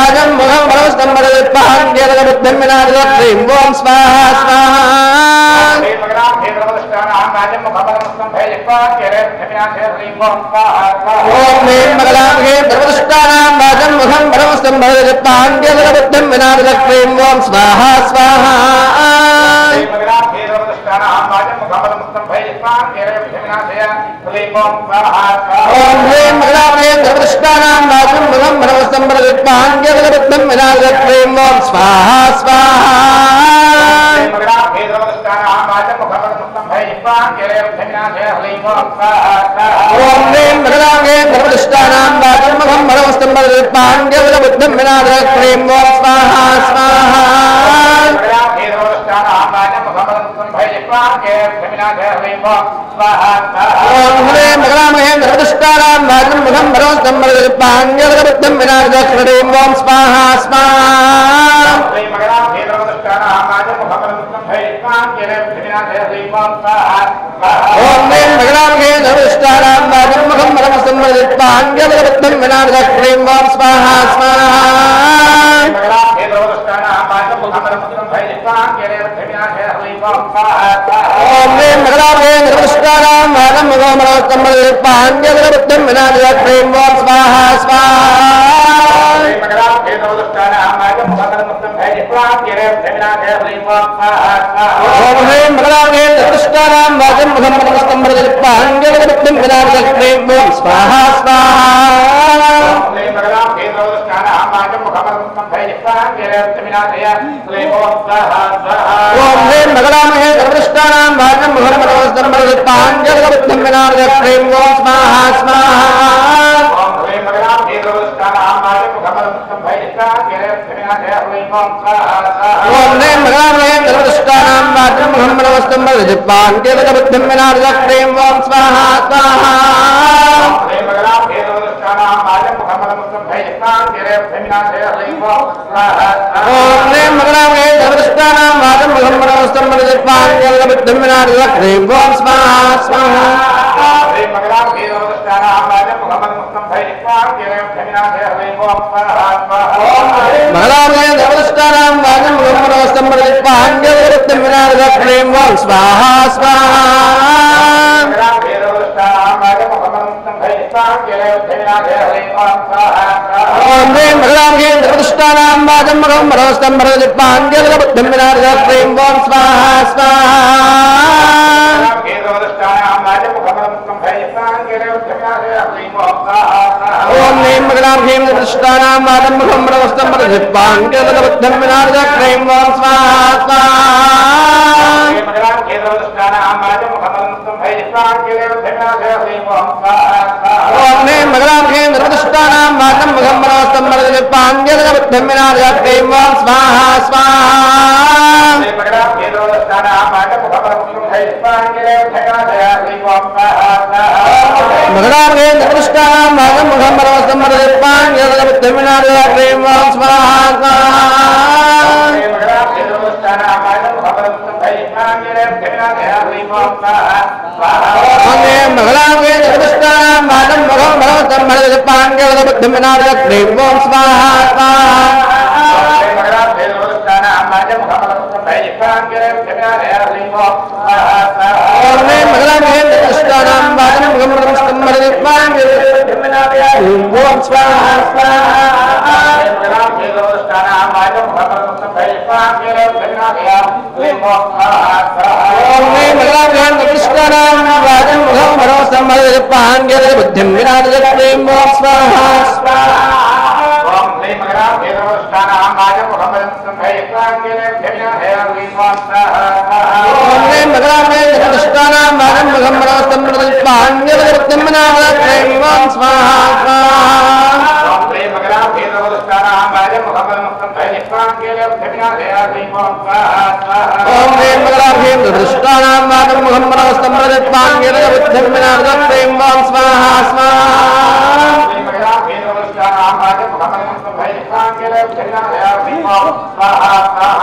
Om कृपाङ्गेलगबुद्धिं विनाशक्रीं ॐ स्वाहा स्वाहा ॐ ह्रीं मगलाङ्गे सर्वदुष्टानां वाचं मुखं परमस्तं भजपाङ्गेलगबुद्धिं विनाशक्रीं ॐ स्वाहा स्वाहा ॐ ह्रीं मगलाङ्गे सर्वदुष्टानां वाचं मुखं परमस्तं भजपाङ्गेलगबुद्धिं विनाशक्रीं ॐ स्वाहा स्वाहा ॐ ह्रीं मगलाङ्गे सर्वदुष्टानां वाचं मुखं परमस्तं भजपाङ्गेलगबुद्धिं विनाशक्रीं ॐ स्वाहा स्वाहा ॐ ह्रीं मगलामहे सर्वदुष्टानां वाचं मुखं परमस्तं भजपाङ्गेलगबुद्धिं विनाशक्रीं ॐ स्वाहा स्वाहा ॐ ह्रीं मगलामहे सर्वदुष्टानां वाचं मुखं परमस्तं भजपाङ्गेलगबुद्धिं विनाशक्रीं ॐ स्वाहा स्वाहा ॐ ह्रीं मगलामहे सर्वदुष्टानां वाचं मुखं परमस्तं भजपाङ्गेलगबुद्धिं विनाशक्रीं ॐ स्वाहा स्वाहा ॐ ह्रीं मगलामहे सर्वदुष्टानां वाचं मुखं परमस्तं भजपाङ्गेलगबुद्धिं विनाशक्रीं ॐ स्वाहा स्वाहा ॐ ह्रीं मगलामहे सर्वदुष्टानां वाचं मुखं परमस्तं भजपाङ्गेलगबुद्धिं विनाशक्रीं ॐ स्वाहा स्वाहा ॐ ह्रीं मगलामहे सर्वदुष्टानां वाचं मुखं परमस्तं भजपाङ्गेलगबुद्धिं विनाशक्रीं ॐ स्वाहा स्वाहा ॐ ह्रीं मगलामहे सर्वदुष्टानां वाचं मुखं परमस्तं भजपाङ्गेलगबुद्धिं विनाशक्रीं ॐ स्वाहा स्वाहा मगलामहे सर्वदुष्टानां वाचं मुखं परमस्तं भजपाङ्गेलगबुद्धिं विनाशक्रीं ॐ स्वाहा स्वाहा ॐ ह्रीं मगलामहे सर्वदुष्टानां वाचं मुखं परमस्तं भजपाङ्गेलगबुद्धिं विनाशक्रीं ॐ स्वाहा स्वाहा ॐ ह्रीं मगलामहे सर्वदुष्टानां वाचं मुखं परमस्तं भजपाङ्गेलगबुद्धिं विनाशक्रीं ॐ स्वाहा स्वाहा ॐ ह्रीं मगलामहे सर्वदुष्टानां वाचं मुखं परमस्तं भजपाङ्गेलगबुद्धिं विनाशक्रीं ॐ स्वाहा स्वाहा मगलामहे सर्वदुष्टानां वाचं मुखं परमस्तं भजपाङ्गेलगबुद्धिं विनाशक्रीं ॐ स्वाहा स्वाहा मगलामहे सर्वदुष्टानां वाचं मुखं परमस्तं भजपाङ्गेलगबुद्धिं विनाशक्रीं ॐ स्वाहा स्वाहा ॐ ह्रीं मगलामहे सर्वदुष्टानां वाचं मुखं परमस्तं भजपाङ्गेलगबुद्धिं विनाशक्रीं ॐ स्वाहा स्वाहा ॐ ह्रीं मगलामहे सर्वदुष्टानां वाचं मुखं परमस्तं भजपाङ्गेलगबुद्धिं विनाशक्रीं ॐ स्वाहा स्वाहा ॐ ह्रीं मगलामहे सर्वदुष्टानां वाचं मुखं परमस्तं भजपाङ्गेलगबुद्धिं विनाशक्रीं ॐ स्वाहा स्वाहा ॐ ह्रीं मगलामहे सर्वदुष्टानां वाचं मुखं परमस्तं भजपाङ्गेलगबुद्धिं विनाशक्रीं ॐ स्वाहा स्वाहा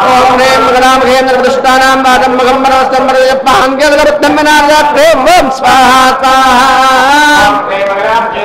ॐ ह्रीं मगलामहे सर्वदुष्टानां वाचं मुखं परमस्तं भजपाङ्गेलगबुद्धिं विनाशक्रीं ॐ स्वाहा स्वाहा ॐ ह्रीं मगलामहे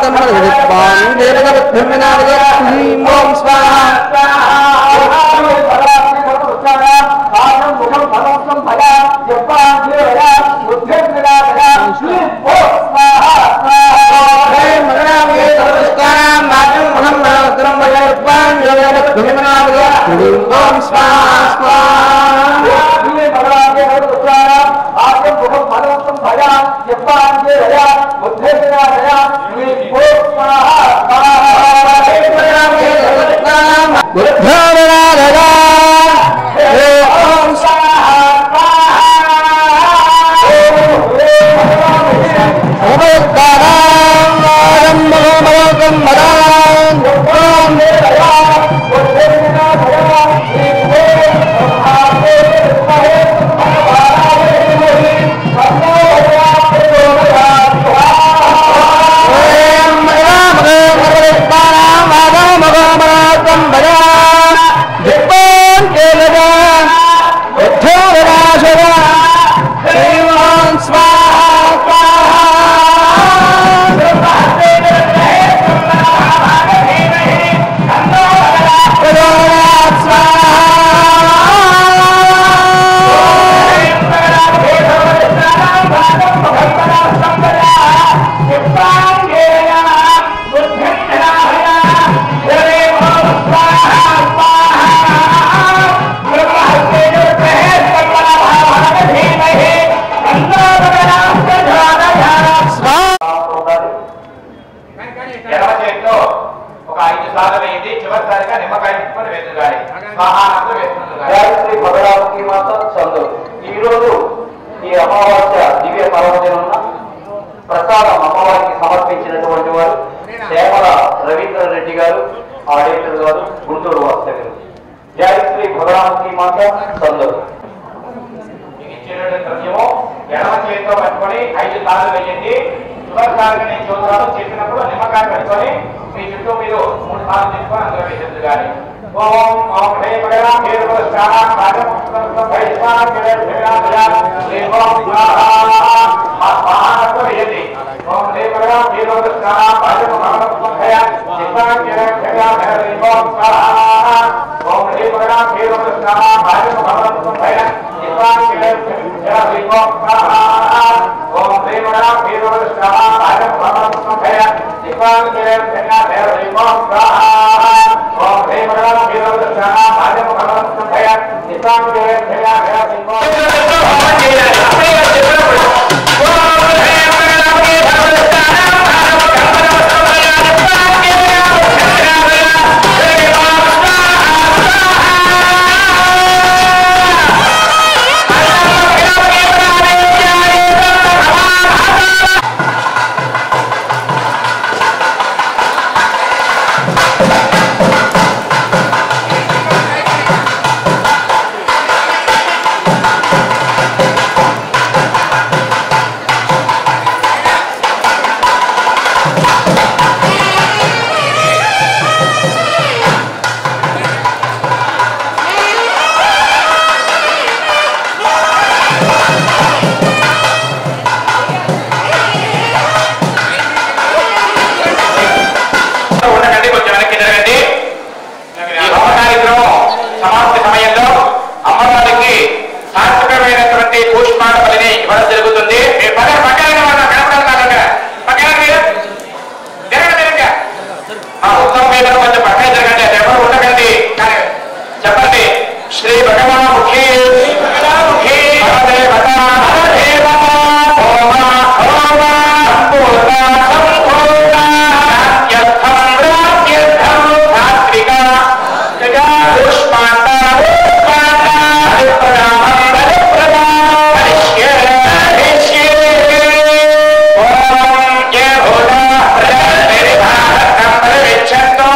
Namaste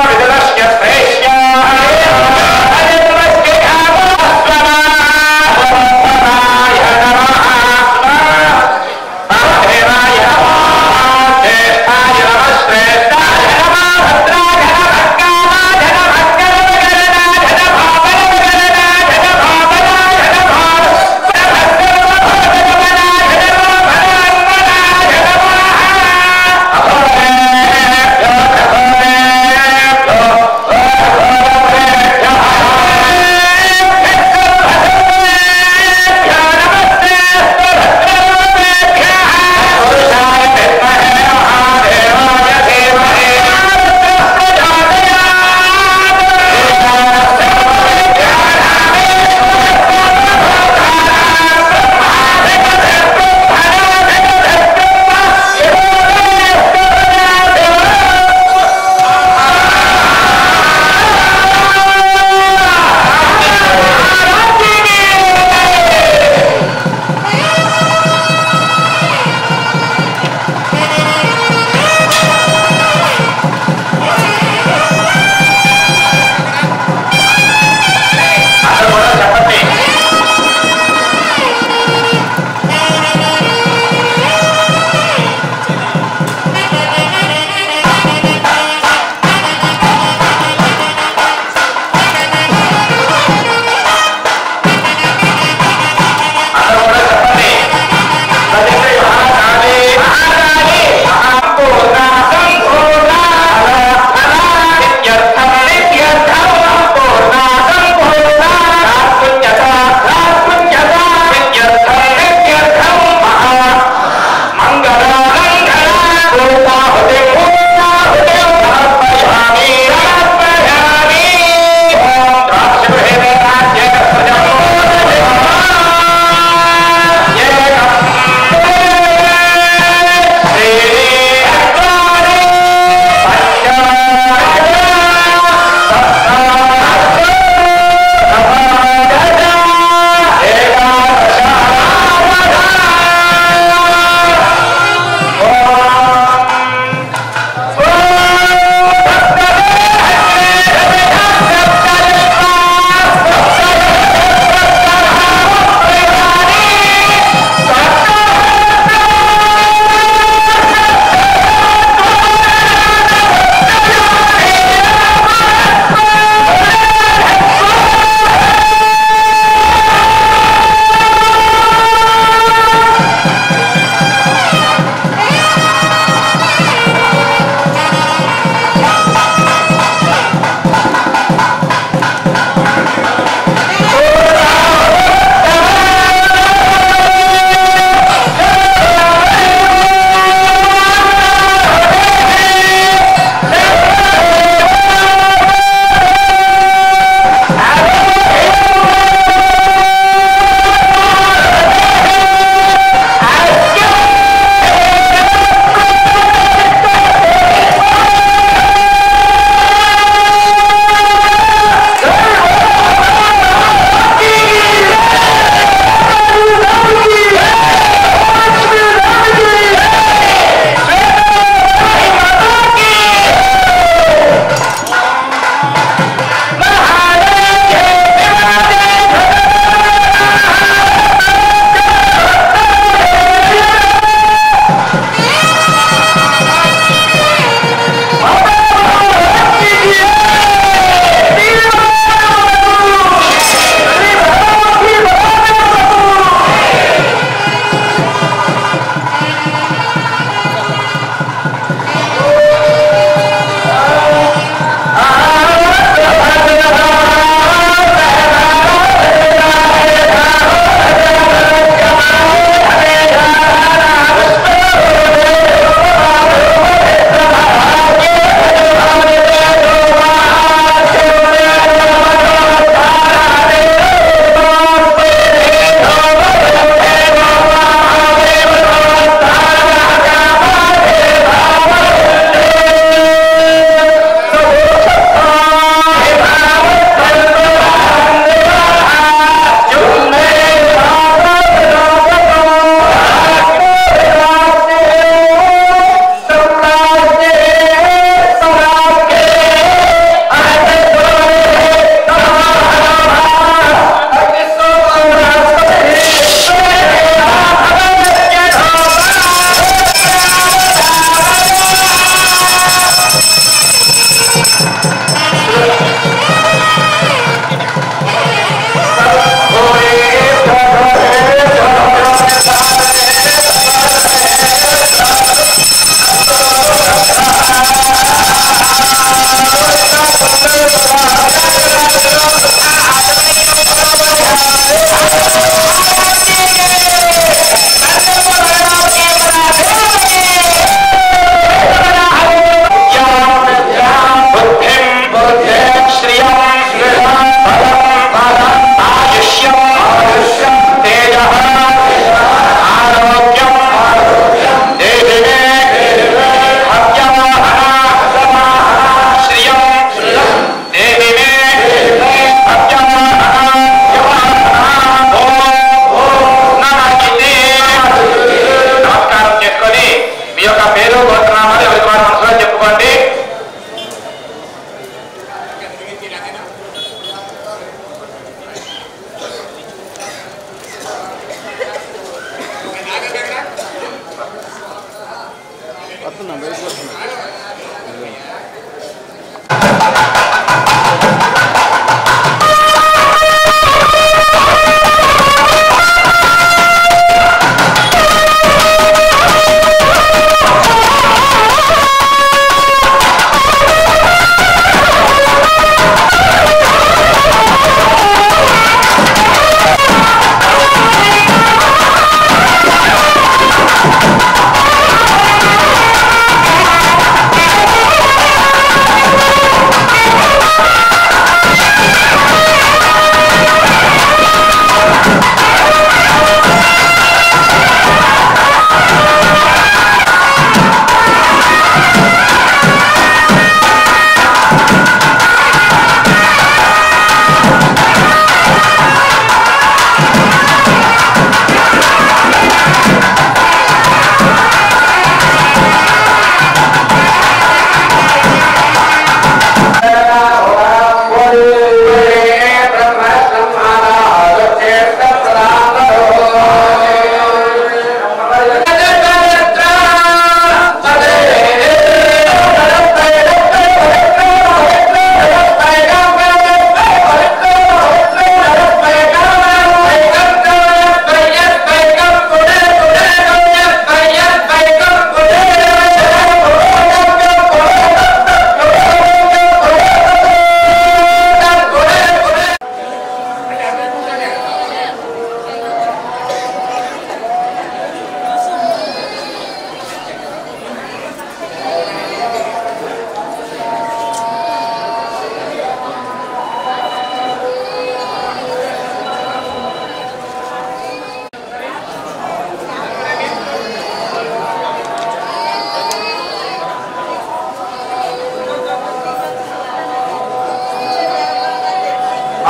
విధుల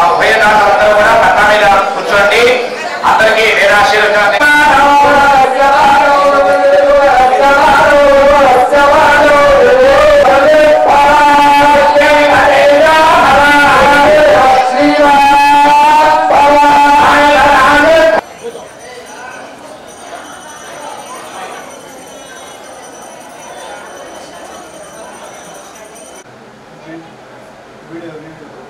ఉభయదారులందరూ కూడా పట్టా మీద కూర్చోండి. అందరికీ వేదాశీర్వచనం వీడియో